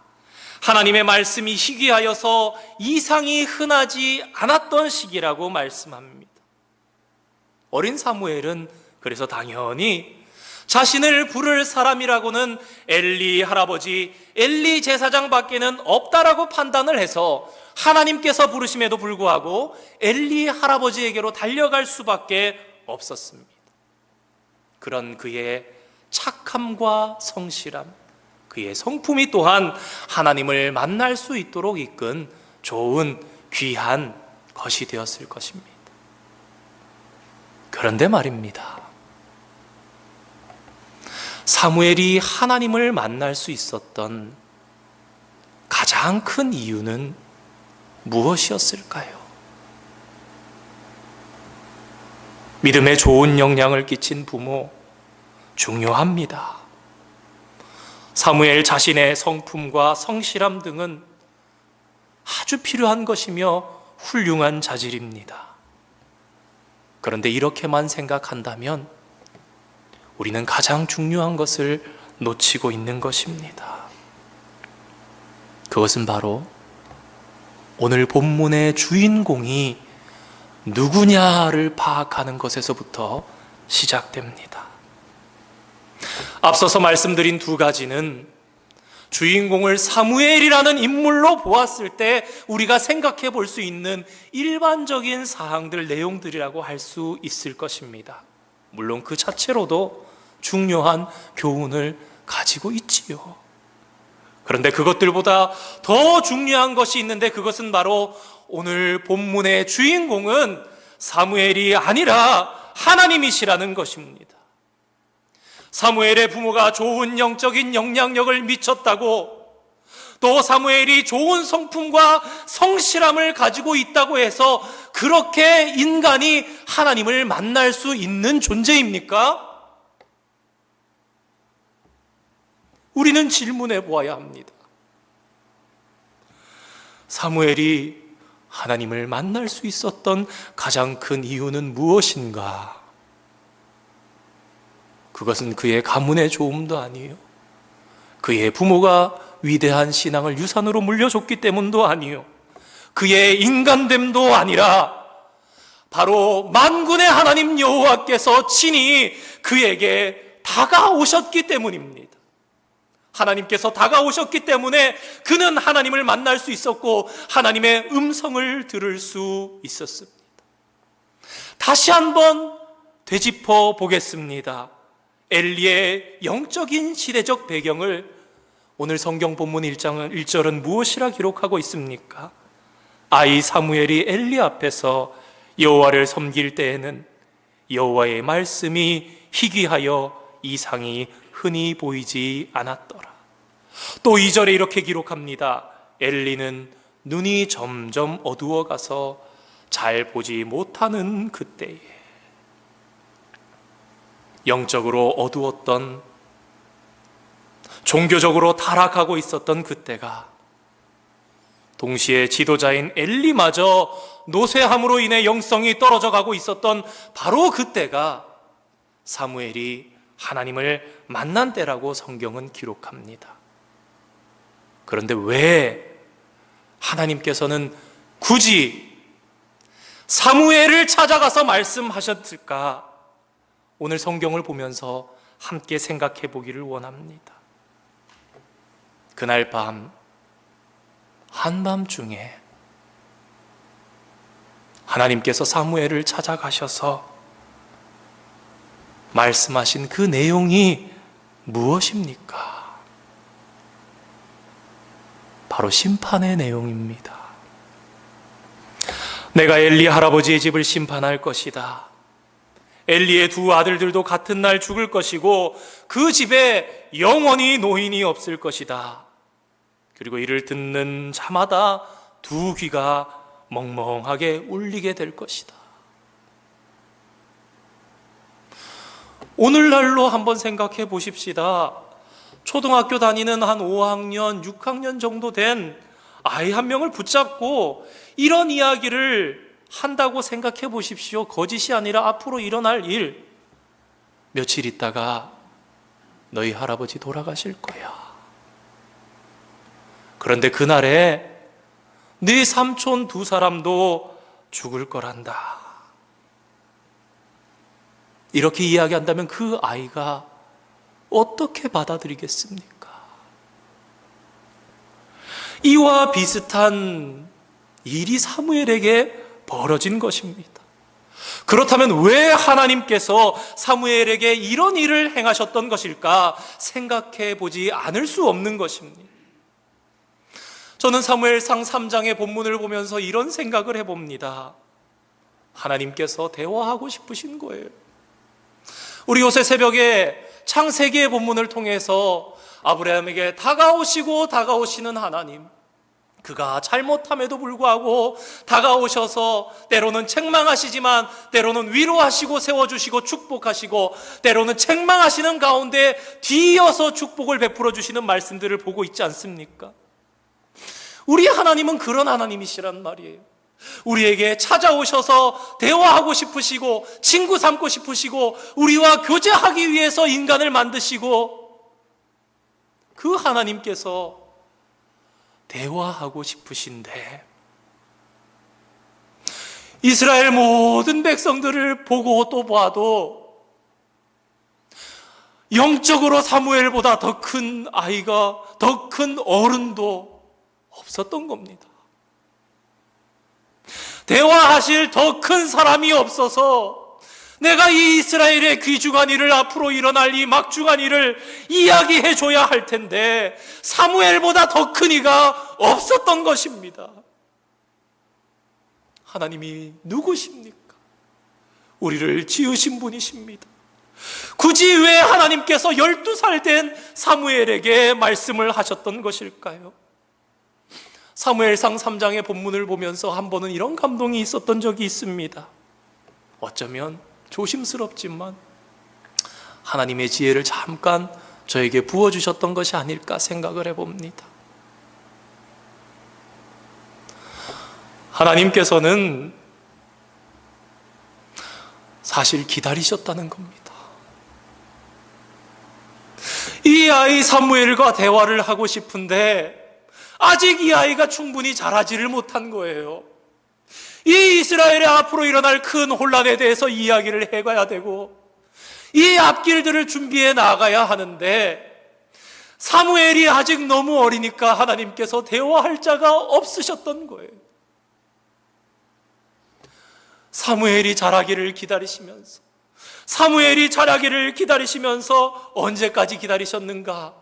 하나님의 말씀이 희귀하여서 이상이 흔하지 않았던 시기라고 말씀합니다. 어린 사무엘은 그래서 당연히 자신을 부를 사람이라고는 엘리 할아버지, 엘리 제사장 밖에는 없다라고 판단을 해서 하나님께서 부르심에도 불구하고 엘리 할아버지에게로 달려갈 수밖에 없었습니다. 그런 그의 착함과 성실함, 그의 성품이 또한 하나님을 만날 수 있도록 이끈 좋은 귀한 것이 되었을 것입니다. 그런데 말입니다, 사무엘이 하나님을 만날 수 있었던 가장 큰 이유는 무엇이었을까요? 믿음에 좋은 영향을 끼친 부모 중요합니다. 사무엘 자신의 성품과 성실함 등은 아주 필요한 것이며 훌륭한 자질입니다. 그런데 이렇게만 생각한다면 우리는 가장 중요한 것을 놓치고 있는 것입니다. 그것은 바로 오늘 본문의 주인공이 누구냐를 파악하는 것에서부터 시작됩니다. 앞서서 말씀드린 2가지는 주인공을 사무엘이라는 인물로 보았을 때 우리가 생각해 볼 수 있는 일반적인 사항들, 내용들이라고 할 수 있을 것입니다. 물론 그 자체로도 중요한 교훈을 가지고 있지요. 그런데 그것들보다 더 중요한 것이 있는데, 그것은 바로 오늘 본문의 주인공은 사무엘이 아니라 하나님이시라는 것입니다. 사무엘의 부모가 좋은 영적인 영향력을 미쳤다고, 또 사무엘이 좋은 성품과 성실함을 가지고 있다고 해서 그렇게 인간이 하나님을 만날 수 있는 존재입니까? 우리는 질문해 보아야 합니다. 사무엘이 하나님을 만날 수 있었던 가장 큰 이유는 무엇인가? 그것은 그의 가문의 좋음도 아니요, 그의 부모가 위대한 신앙을 유산으로 물려줬기 때문도 아니요, 그의 인간됨도 아니라 바로 만군의 하나님 여호와께서 친히 그에게 다가오셨기 때문입니다. 하나님께서 다가오셨기 때문에 그는 하나님을 만날 수 있었고 하나님의 음성을 들을 수 있었습니다. 다시 한번 되짚어 보겠습니다. 엘리의 영적인 시대적 배경을 오늘 성경 본문 1절은 무엇이라 기록하고 있습니까? 아이 사무엘이 엘리 앞에서 여호와를 섬길 때에는 여호와의 말씀이 희귀하여 이상이 흔히 보이지 않았더라. 또 2절에 이렇게 기록합니다. 엘리는 눈이 점점 어두워가서 잘 보지 못하는 그때에, 영적으로 어두웠던, 종교적으로 타락하고 있었던 그때가 동시에 지도자인 엘리마저 노쇠함으로 인해 영성이 떨어져 가고 있었던 바로 그때가 사무엘이 하나님을 만난 때라고 성경은 기록합니다. 그런데 왜 하나님께서는 굳이 사무엘을 찾아가서 말씀하셨을까? 오늘 성경을 보면서 함께 생각해 보기를 원합니다. 그날 밤, 한밤중에 하나님께서 사무엘을 찾아가셔서 말씀하신 그 내용이 무엇입니까? 바로 심판의 내용입니다. 내가 엘리 할아버지의 집을 심판할 것이다. 엘리의 두 아들들도 같은 날 죽을 것이고 그 집에 영원히 노인이 없을 것이다. 그리고 이를 듣는 자마다 두 귀가 멍멍하게 울리게 될 것이다. 오늘날로 한번 생각해 보십시다. 초등학교 다니는 한 5학년, 6학년 정도 된 아이 한 명을 붙잡고 이런 이야기를 한다고 생각해 보십시오. 거짓이 아니라 앞으로 일어날 일. 며칠 있다가 너희 할아버지 돌아가실 거야. 그런데 그날에 네 삼촌 두 사람도 죽을 거란다. 이렇게 이야기한다면 그 아이가 어떻게 받아들이겠습니까? 이와 비슷한 일이 사무엘에게 벌어진 것입니다. 그렇다면 왜 하나님께서 사무엘에게 이런 일을 행하셨던 것일까 생각해 보지 않을 수 없는 것입니다. 저는 사무엘상 3장의 본문을 보면서 이런 생각을 해봅니다. 하나님께서 대화하고 싶으신 거예요. 우리 요새 새벽에 창세기의 본문을 통해서 아브라함에게 다가오시는 하나님, 그가 잘못함에도 불구하고 다가오셔서 때로는 책망하시지만 때로는 위로하시고 세워주시고 축복하시고 때로는 책망하시는 가운데 뒤이어서 축복을 베풀어 주시는 말씀들을 보고 있지 않습니까? 우리 하나님은 그런 하나님이시란 말이에요. 우리에게 찾아오셔서 대화하고 싶으시고 친구 삼고 싶으시고 우리와 교제하기 위해서 인간을 만드시고 그 하나님께서 대화하고 싶으신데 이스라엘 모든 백성들을 보고 또 봐도 영적으로 사무엘보다 더 큰 아이가, 더 큰 어른도 없었던 겁니다. 대화하실 더 큰 사람이 없어서 내가 이 이스라엘의 귀중한 일을, 앞으로 일어날 이 막중한 일을 이야기해 줘야 할 텐데 사무엘보다 더 큰 이가 없었던 것입니다. 하나님이 누구십니까? 우리를 지으신 분이십니다. 굳이 왜 하나님께서 12살 된 사무엘에게 말씀을 하셨던 것일까요? 사무엘상 3장의 본문을 보면서 한 번은 이런 감동이 있었던 적이 있습니다. 어쩌면 조심스럽지만 하나님의 지혜를 잠깐 저에게 부어주셨던 것이 아닐까 생각을 해봅니다. 하나님께서는 사실 기다리셨다는 겁니다. 아이 사무엘과 대화를 하고 싶은데 아직 이 아이가 충분히 자라지를 못한 거예요. 이 이스라엘의 앞으로 일어날 큰 혼란에 대해서 이야기를 해가야 되고 이 앞길들을 준비해 나가야 하는데 사무엘이 아직 너무 어리니까 하나님께서 대화할 자가 없으셨던 거예요. 사무엘이 자라기를 기다리시면서 언제까지 기다리셨는가?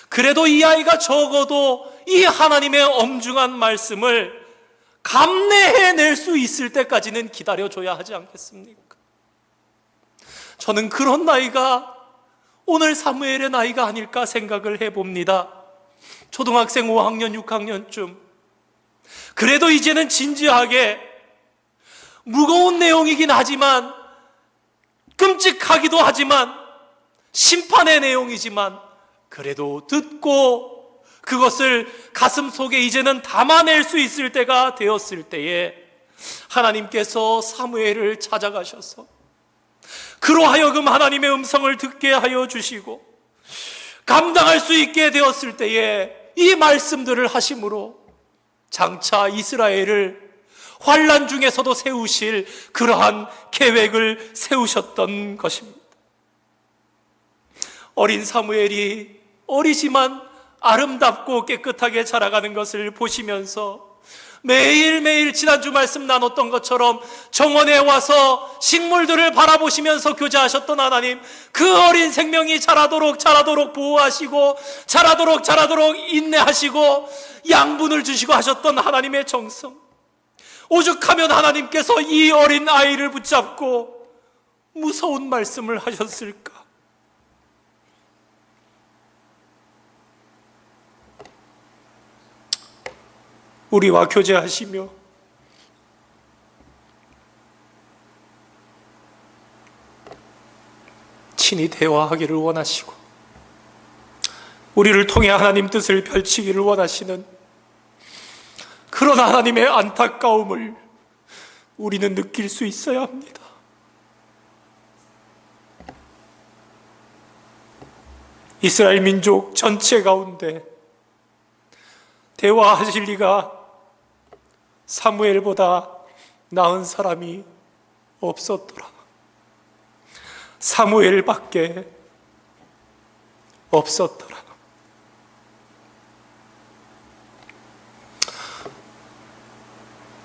그래도 이 아이가 적어도 이 하나님의 엄중한 말씀을 감내해낼 수 있을 때까지는 기다려줘야 하지 않겠습니까? 저는 그런 나이가 오늘 사무엘의 나이가 아닐까 생각을 해봅니다. 초등학생 5학년, 6학년쯤. 그래도 이제는 진지하게 무거운 내용이긴 하지만 끔찍하기도 하지만 심판의 내용이지만 그래도 듣고 그것을 가슴 속에 이제는 담아낼 수 있을 때가 되었을 때에 하나님께서 사무엘을 찾아가셔서 그로 하여금 하나님의 음성을 듣게 하여 주시고 감당할 수 있게 되었을 때에 이 말씀들을 하심으로 장차 이스라엘을 환난 중에서도 세우실 그러한 계획을 세우셨던 것입니다. 어린 사무엘이 어리지만 아름답고 깨끗하게 자라가는 것을 보시면서 매일매일 지난주 말씀 나눴던 것처럼 정원에 와서 식물들을 바라보시면서 교제하셨던 하나님, 그 어린 생명이 자라도록 보호하시고 자라도록 인내하시고 양분을 주시고 하셨던 하나님의 정성, 오죽하면 하나님께서 이 어린 아이를 붙잡고 무서운 말씀을 하셨을까? 우리와 교제하시며 친히 대화하기를 원하시고 우리를 통해 하나님 뜻을 펼치기를 원하시는 그런 하나님의 안타까움을 우리는 느낄 수 있어야 합니다. 이스라엘 민족 전체 가운데 대화하실 리가 사무엘보다 나은 사람이 없었더라. 사무엘밖에 없었더라.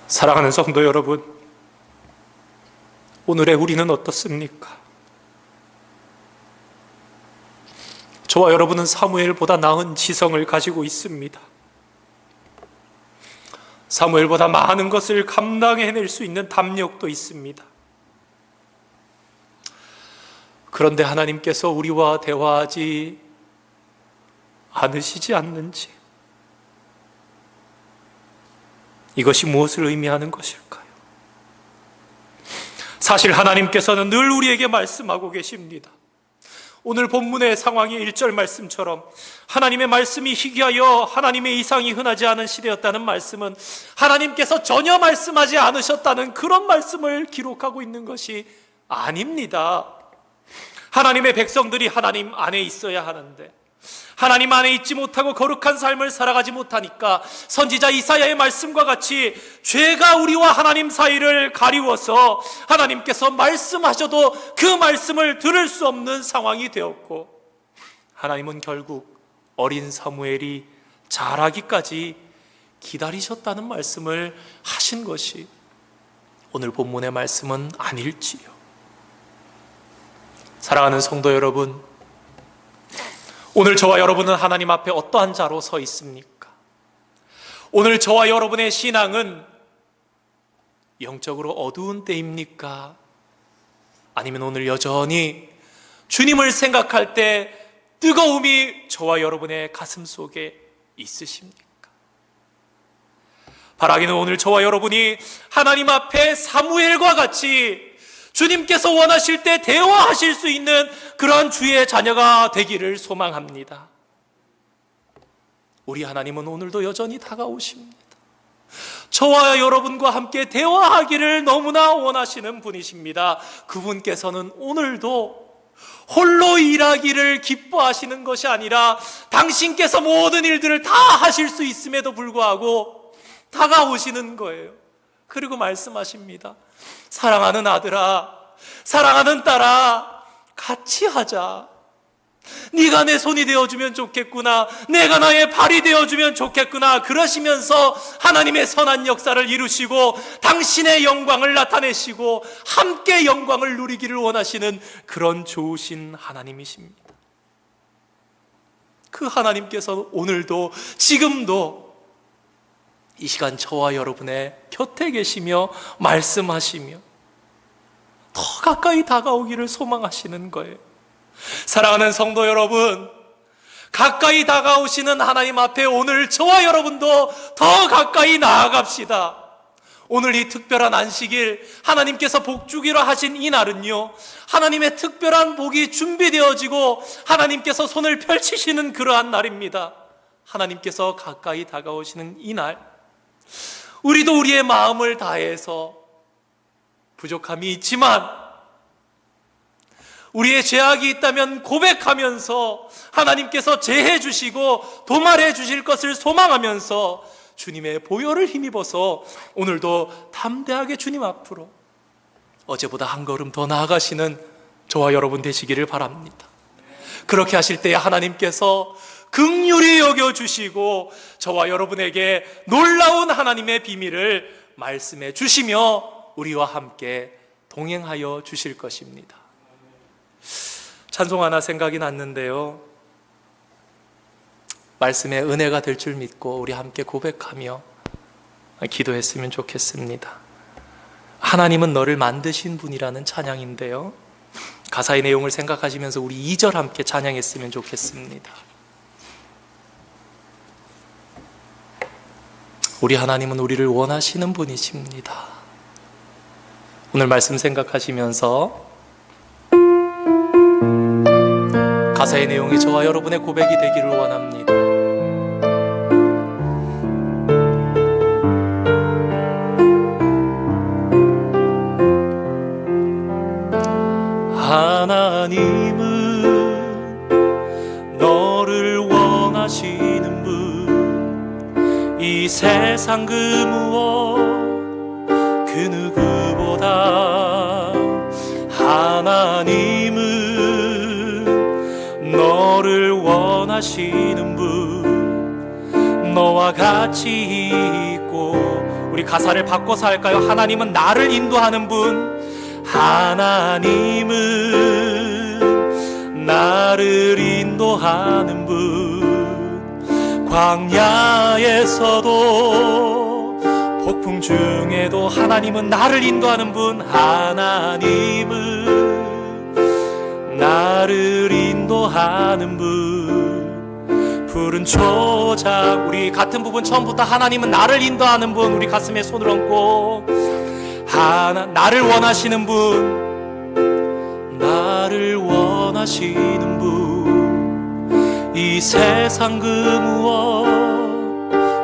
사랑하는 성도 여러분, 오늘의 우리는 어떻습니까? 저와 여러분은 사무엘보다 나은 지성을 가지고 있습니다. 사무엘보다 많은 것을 감당해낼 수 있는 담력도 있습니다. 그런데 하나님께서 우리와 대화하지 않으시지 않는지, 이것이 무엇을 의미하는 것일까요? 사실 하나님께서는 늘 우리에게 말씀하고 계십니다. 오늘 본문의 상황이 1절 말씀처럼 하나님의 말씀이 희귀하여 하나님의 이상이 흔하지 않은 시대였다는 말씀은 하나님께서 전혀 말씀하지 않으셨다는 그런 말씀을 기록하고 있는 것이 아닙니다. 하나님의 백성들이 하나님 안에 있어야 하는데 하나님 안에 있지 못하고 거룩한 삶을 살아가지 못하니까 선지자 이사야의 말씀과 같이 죄가 우리와 하나님 사이를 가리워서 하나님께서 말씀하셔도 그 말씀을 들을 수 없는 상황이 되었고, 하나님은 결국 어린 사무엘이 자라기까지 기다리셨다는 말씀을 하신 것이 오늘 본문의 말씀은 아닐지요. 사랑하는 성도 여러분, 오늘 저와 여러분은 하나님 앞에 어떠한 자로 서 있습니까? 오늘 저와 여러분의 신앙은 영적으로 어두운 때입니까? 아니면 오늘 여전히 주님을 생각할 때 뜨거움이 저와 여러분의 가슴 속에 있으십니까? 바라기는 오늘 저와 여러분이 하나님 앞에 사무엘과 같이 주님께서 원하실 때 대화하실 수 있는 그러한 주의 자녀가 되기를 소망합니다. 우리 하나님은 오늘도 여전히 다가오십니다. 저와 여러분과 함께 대화하기를 너무나 원하시는 분이십니다. 그분께서는 오늘도 홀로 일하기를 기뻐하시는 것이 아니라 당신께서 모든 일들을 다 하실 수 있음에도 불구하고 다가오시는 거예요. 그리고 말씀하십니다. 사랑하는 아들아, 사랑하는 딸아, 같이 하자. 네가 내 손이 되어주면 좋겠구나, 내가 나의 발이 되어주면 좋겠구나. 그러시면서 하나님의 선한 역사를 이루시고 당신의 영광을 나타내시고 함께 영광을 누리기를 원하시는 그런 좋으신 하나님이십니다. 그 하나님께서 오늘도 지금도 이 시간 저와 여러분의 곁에 계시며 말씀하시며 더 가까이 다가오기를 소망하시는 거예요. 사랑하는 성도 여러분, 가까이 다가오시는 하나님 앞에 오늘 저와 여러분도 더 가까이 나아갑시다. 오늘 이 특별한 안식일, 하나님께서 복 주기로 하신 이 날은요, 하나님의 특별한 복이 준비되어지고 하나님께서 손을 펼치시는 그러한 날입니다. 하나님께서 가까이 다가오시는 이 날, 우리도 우리의 마음을 다해서 부족함이 있지만 우리의 죄악이 있다면 고백하면서 하나님께서 제해 주시고 도말해 주실 것을 소망하면서 주님의 보혈을 힘입어서 오늘도 담대하게 주님 앞으로 어제보다 한 걸음 더 나아가시는 저와 여러분 되시기를 바랍니다. 그렇게 하실 때에 하나님께서 긍휼히 여겨주시고 저와 여러분에게 놀라운 하나님의 비밀을 말씀해 주시며 우리와 함께 동행하여 주실 것입니다. 찬송 하나 생각이 났는데요, 말씀의 은혜가 될 줄 믿고 우리 함께 고백하며 기도했으면 좋겠습니다. 하나님은 너를 만드신 분이라는 찬양인데요, 가사의 내용을 생각하시면서 우리 2절 함께 찬양했으면 좋겠습니다. 우리 하나님은 우리를 원하시는 분이십니다. 오늘 말씀 생각하시면서 가사의 내용이 저와 여러분의 고백이 되기를 원합니다. 하나님은 너를 원하시는 분, 이 세상 그 무엇 그 누구보다 하나님은 너를 원하시는 분, 너와 같이 있고, 우리 가사를 바꿔서 할까요? 하나님은 나를 인도하는 분, 하나님은 나를 인도하는 분, 광야에서도 폭풍 중에도 하나님은 나를 인도하는 분, 하나님은 나를 인도하는 분, 푸른 초장, 우리 같은 부분 처음부터 하나님은 나를 인도하는 분, 우리 가슴에 손을 얹고 나를 원하시는 분, 나를 원하시는 분, 이 세상 그 무엇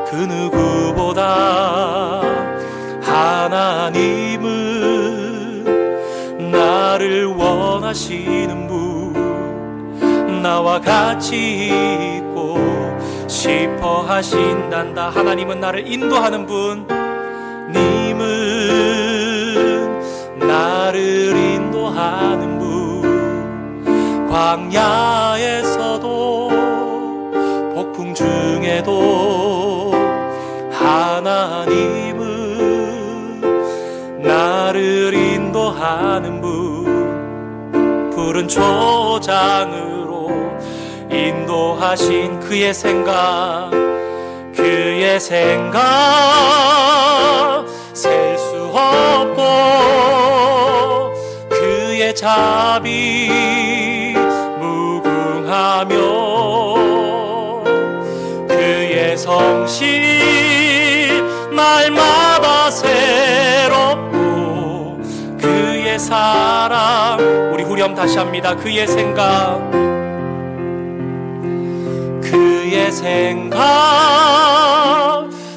그 누구보다 하나님은 나를 원하시는 분, 나와 같이 있고 싶어 하신단다. 하나님은 나를 인도하는 분, 님은 나를 인도하는 분, 광야에서도 폭풍 중에도 하나님은 나를 인도하는 분, 푸른 초장으로 인도하신 그의 생각, 그의 생각 셀 수 없고, 그의 자비 무궁하며, 그의 성실 날마다 새롭고, 그의 사랑, 우리 후렴 다시 합니다. 그의 생각, 그의 생각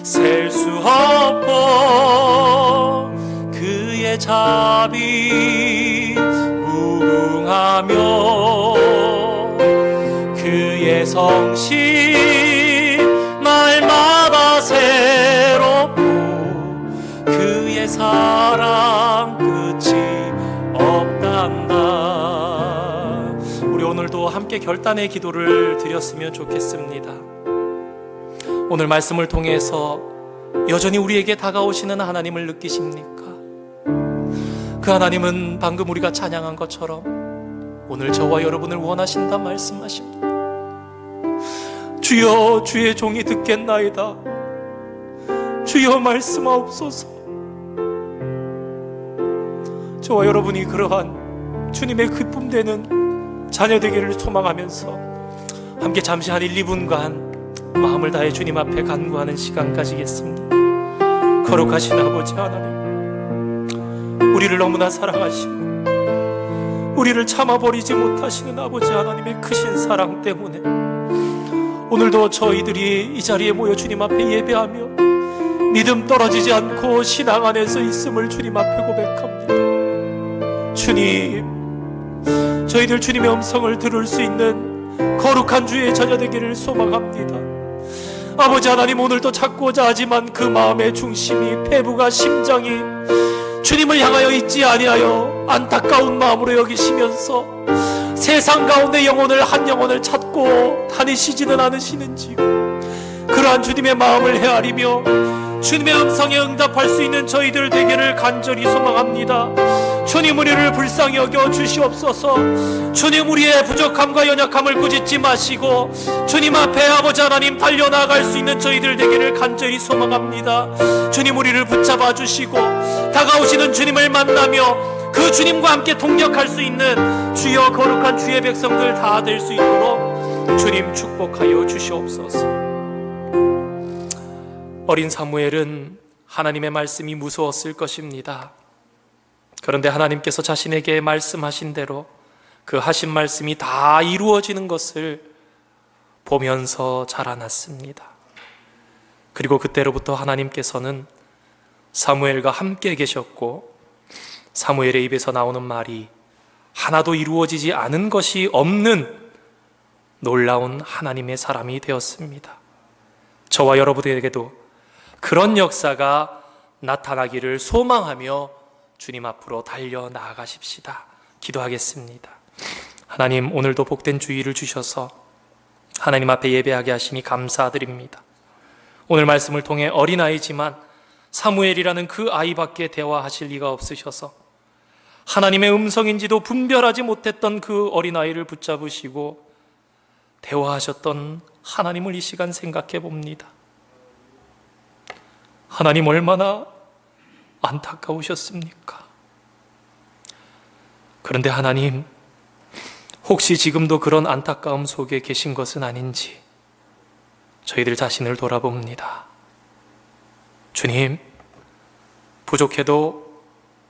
셀 수 없고, 그의 자비 무궁하며, 성실 날마다 새롭고 그의 사랑 끝이 없단다. 우리 오늘도 함께 결단의 기도를 드렸으면 좋겠습니다. 오늘 말씀을 통해서 여전히 우리에게 다가오시는 하나님을 느끼십니까? 그 하나님은 방금 우리가 찬양한 것처럼 오늘 저와 여러분을 원하신다 말씀하십니다. 주여, 주의 종이 듣겠나이다. 주여, 말씀하옵소서. 저와 여러분이 그러한 주님의 기쁨 되는 자녀 되기를 소망하면서 함께 잠시 한 1, 2분간 마음을 다해 주님 앞에 간구하는 시간 가지겠습니다. 거룩하신 아버지 하나님, 우리를 너무나 사랑하시고 우리를 참아버리지 못하시는 아버지 하나님의 크신 사랑 때문에 오늘도 저희들이 이 자리에 모여 주님 앞에 예배하며 믿음 떨어지지 않고 신앙 안에서 있음을 주님 앞에 고백합니다. 주님, 저희들 주님의 음성을 들을 수 있는 거룩한 주의 자녀 되기를 소망합니다. 아버지 하나님, 오늘도 찾고자 하지만 그 마음의 중심이, 배부가, 심장이 주님을 향하여 있지 아니하여 안타까운 마음으로 여기시면서 세상 가운데 한 영혼을 찾고 다니시지는 않으시는지, 그러한 주님의 마음을 헤아리며 주님의 음성에 응답할 수 있는 저희들 되기를 간절히 소망합니다. 주님, 우리를 불쌍히 여겨 주시옵소서. 주님, 우리의 부족함과 연약함을 꾸짖지 마시고 주님 앞에 아버지 하나님 달려나갈 수 있는 저희들 되기를 간절히 소망합니다. 주님, 우리를 붙잡아 주시고 다가오시는 주님을 만나며 그 주님과 함께 동력할 수 있는 주여 거룩한 주의 백성들 다 될 수 있도록 주님 축복하여 주시옵소서. 어린 사무엘은 하나님의 말씀이 무서웠을 것입니다. 그런데 하나님께서 자신에게 말씀하신 대로 그 하신 말씀이 다 이루어지는 것을 보면서 자라났습니다. 그리고 그때로부터 하나님께서는 사무엘과 함께 계셨고 사무엘의 입에서 나오는 말이 하나도 이루어지지 않은 것이 없는 놀라운 하나님의 사람이 되었습니다. 저와 여러분에게도 그런 역사가 나타나기를 소망하며 주님 앞으로 달려나가십시다. 기도하겠습니다. 하나님, 오늘도 복된 주의를 주셔서 하나님 앞에 예배하게 하시니 감사드립니다. 오늘 말씀을 통해 어린아이지만 사무엘이라는 그 아이밖에 대화하실 리가 없으셔서 하나님의 음성인지도 분별하지 못했던 그 어린아이를 붙잡으시고 대화하셨던 하나님을 이 시간 생각해 봅니다. 하나님, 얼마나 안타까우셨습니까? 그런데 하나님, 혹시 지금도 그런 안타까움 속에 계신 것은 아닌지 저희들 자신을 돌아봅니다. 주님, 부족해도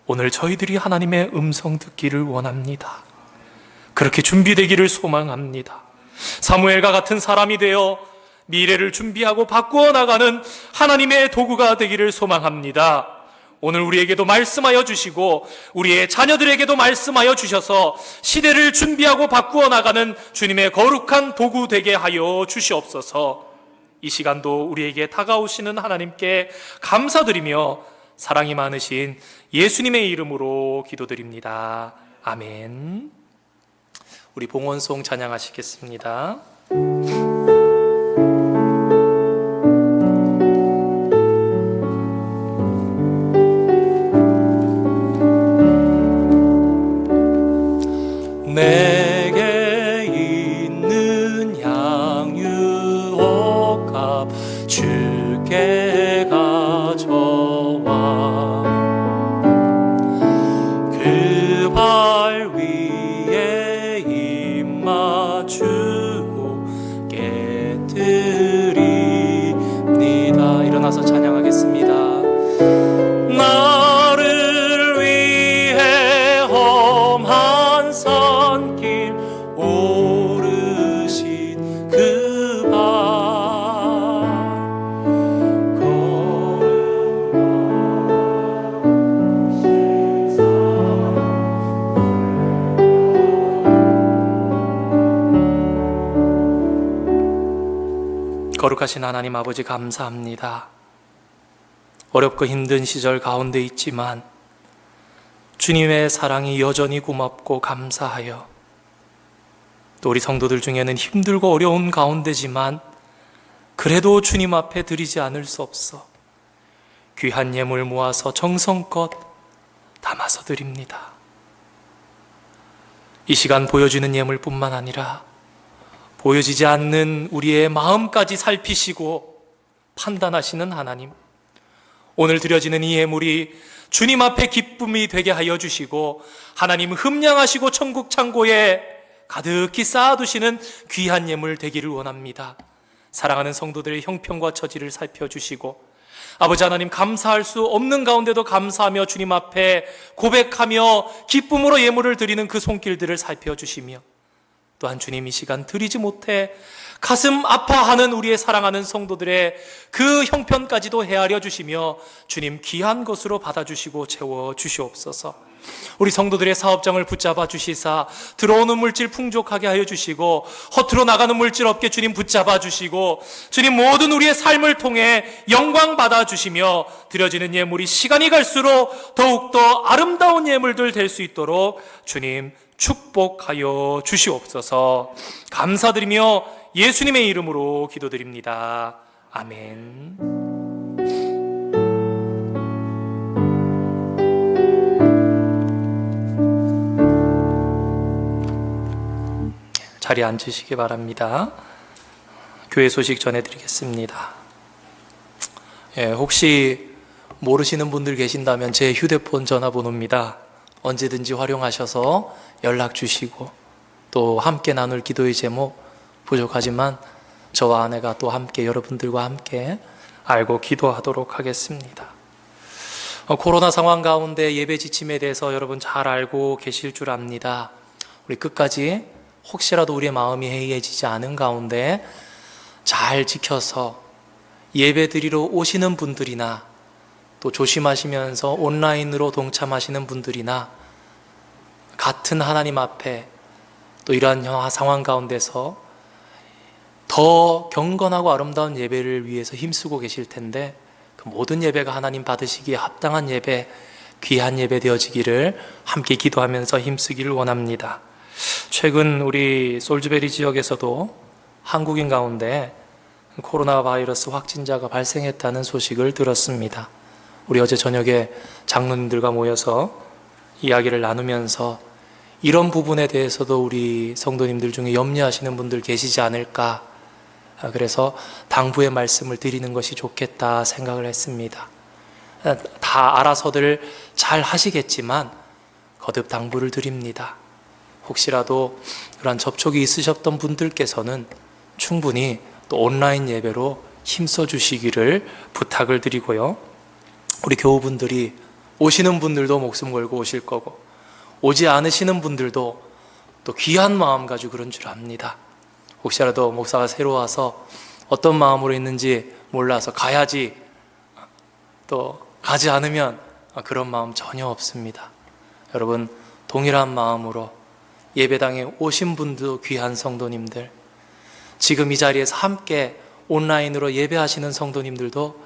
오늘 저희들이 하나님의 음성 듣기를 원합니다. 그렇게 준비되기를 소망합니다. 사무엘과 같은 사람이 되어 미래를 준비하고 바꾸어 나가는 하나님의 도구가 되기를 소망합니다. 오늘 우리에게도 말씀하여 주시고 우리의 자녀들에게도 말씀하여 주셔서 시대를 준비하고 바꾸어 나가는 주님의 거룩한 도구 되게 하여 주시옵소서. 이 시간도 우리에게 다가오시는 하나님께 감사드리며 사랑이 많으신 예수님의 이름으로 기도드립니다. 아멘. 우리 봉헌송 찬양하시겠습니다. 내게 있는 향유옥합 주께 가져와 그 발 위에 입 맞추고 깨뜨립니다. 일어나서 찬양하겠습니다. 나를 위해 험한 산길 오르신 그 발 걸음마 거룩하신 하나님 아버지 감사합니다. 어렵고 힘든 시절 가운데 있지만 주님의 사랑이 여전히 고맙고 감사하여 또 우리 성도들 중에는 힘들고 어려운 가운데지만 그래도 주님 앞에 드리지 않을 수 없어 귀한 예물 모아서 정성껏 담아서 드립니다. 이 시간 보여지는 예물뿐만 아니라 보여지지 않는 우리의 마음까지 살피시고 판단하시는 하나님, 오늘 드려지는 이 예물이 주님 앞에 기쁨이 되게 하여 주시고 하나님 흠량하시고 천국 창고에 가득히 쌓아두시는 귀한 예물 되기를 원합니다. 사랑하는 성도들의 형편과 처지를 살펴주시고 아버지 하나님, 감사할 수 없는 가운데도 감사하며 주님 앞에 고백하며 기쁨으로 예물을 드리는 그 손길들을 살펴주시며 또한 주님 이 시간 드리지 못해 가슴 아파하는 우리의 사랑하는 성도들의 그 형편까지도 헤아려 주시며 주님 귀한 것으로 받아주시고 채워주시옵소서. 우리 성도들의 사업장을 붙잡아 주시사 들어오는 물질 풍족하게 하여 주시고 허투루 나가는 물질 없게 주님 붙잡아 주시고 주님 모든 우리의 삶을 통해 영광 받아 주시며 드려지는 예물이 시간이 갈수록 더욱더 아름다운 예물들 될 수 있도록 주님 축복하여 주시옵소서. 감사드리며 예수님의 이름으로 기도드립니다. 아멘. 자리에 앉으시기 바랍니다. 교회 소식 전해드리겠습니다. 혹시 모르시는 분들 계신다면 제 휴대폰 전화번호입니다. 언제든지 활용하셔서 연락 주시고 또 함께 나눌 기도의 제목 부족하지만 저와 아내가 또 함께 여러분들과 함께 알고 기도하도록 하겠습니다. 코로나 상황 가운데 예배 지침에 대해서 여러분 잘 알고 계실 줄 압니다. 우리 끝까지 혹시라도 우리의 마음이 해이해지지 않은 가운데 잘 지켜서 예배 드리러 오시는 분들이나 또 조심하시면서 온라인으로 동참하시는 분들이나 같은 하나님 앞에 또 이러한 상황 가운데서 더 경건하고 아름다운 예배를 위해서 힘쓰고 계실 텐데 그 모든 예배가 하나님 받으시기에 합당한 예배, 귀한 예배 되어지기를 함께 기도하면서 힘쓰기를 원합니다. 최근 우리 솔즈베리 지역에서도 한국인 가운데 코로나 바이러스 확진자가 발생했다는 소식을 들었습니다. 우리 어제 저녁에 장로님들과 모여서 이야기를 나누면서 이런 부분에 대해서도 우리 성도님들 중에 염려하시는 분들 계시지 않을까, 그래서 당부의 말씀을 드리는 것이 좋겠다 생각을 했습니다. 다 알아서들 잘 하시겠지만 거듭 당부를 드립니다. 혹시라도 그런 접촉이 있으셨던 분들께서는 충분히 또 온라인 예배로 힘써 주시기를 부탁을 드리고요. 우리 교우분들이 오시는 분들도 목숨 걸고 오실 거고 오지 않으시는 분들도 또 귀한 마음 가지고 그런 줄 압니다. 혹시라도 목사가 새로 와서 어떤 마음으로 있는지 몰라서 가야지 또 가지 않으면 그런 마음 전혀 없습니다. 여러분 동일한 마음으로 예배당에 오신 분도 귀한 성도님들, 지금 이 자리에서 함께 온라인으로 예배하시는 성도님들도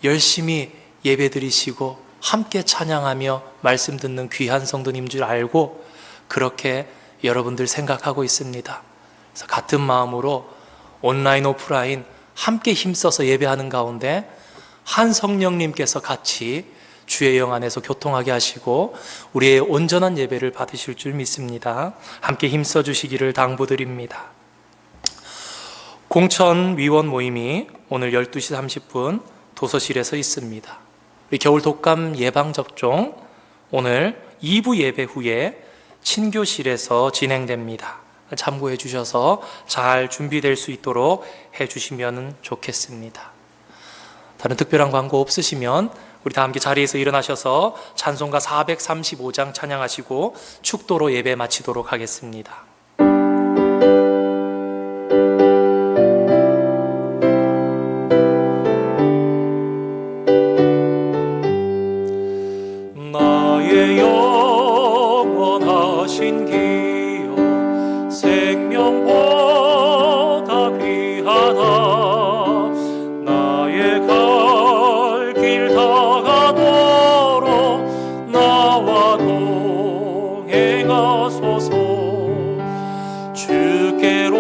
열심히 예배 드리시고 함께 찬양하며 말씀 듣는 귀한 성도님 줄 알고 그렇게 여러분들 생각하고 있습니다. 그래서 같은 마음으로 온라인 오프라인 함께 힘써서 예배하는 가운데 한 성령님께서 같이 주의 영 안에서 교통하게 하시고 우리의 온전한 예배를 받으실 줄 믿습니다. 함께 힘써 주시기를 당부드립니다. 공천 위원 모임이 오늘 12시 30분 도서실에서 있습니다. 우리 겨울 독감 예방접종 오늘 2부 예배 후에 친교실에서 진행됩니다. 참고해 주셔서 잘 준비될 수 있도록 해 주시면 좋겠습니다. 다른 특별한 광고 없으시면 우리 다 함께 자리에서 일어나셔서 찬송가 435장 찬양하시고 축도로 예배 마치도록 하겠습니다. 나의 영원하신 기여 생명보다 귀하다 행하소서. 주께로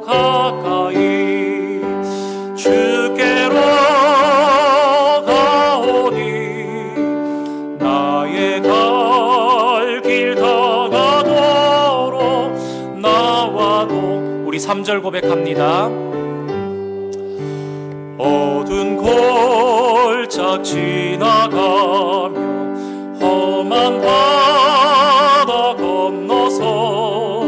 가까이 주께로 가오니 나의 갈 길 다가도록 나와도. 우리 3절 고백합니다. 어두운 골짝 지나가며 험한 바다 건너서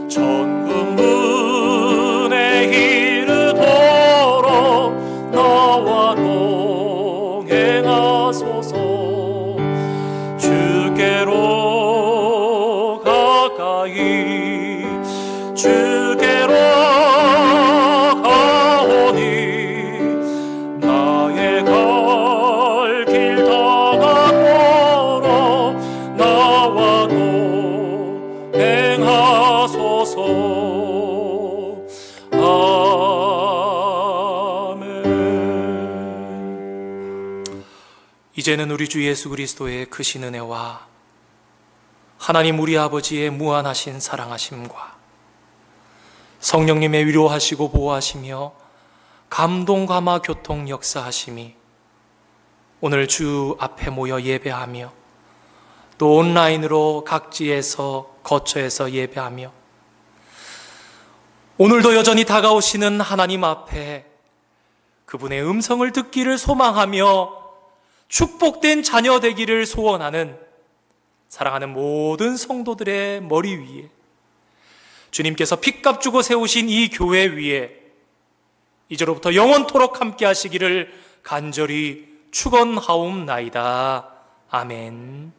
천국 문에 이르도록 나와 동행하소서. 주께로 가까이 주께로 가오니 나의 갈 길 다가도록 나와도 행하소서. 아멘. 이제는 우리 주 예수 그리스도의 크신 은혜와 하나님 우리 아버지의 무한하신 사랑하심과 성령님의 위로하시고 보호하시며 감동 감화 교통 역사하심이 오늘 주 앞에 모여 예배하며 또 온라인으로 각지에서 거처에서 예배하며 오늘도 여전히 다가오시는 하나님 앞에 그분의 음성을 듣기를 소망하며 축복된 자녀 되기를 소원하는 사랑하는 모든 성도들의 머리 위에 주님께서 핏값 주고 세우신 이 교회 위에 이제로부터 영원토록 함께 하시기를 간절히 축원하옵나이다. 아멘.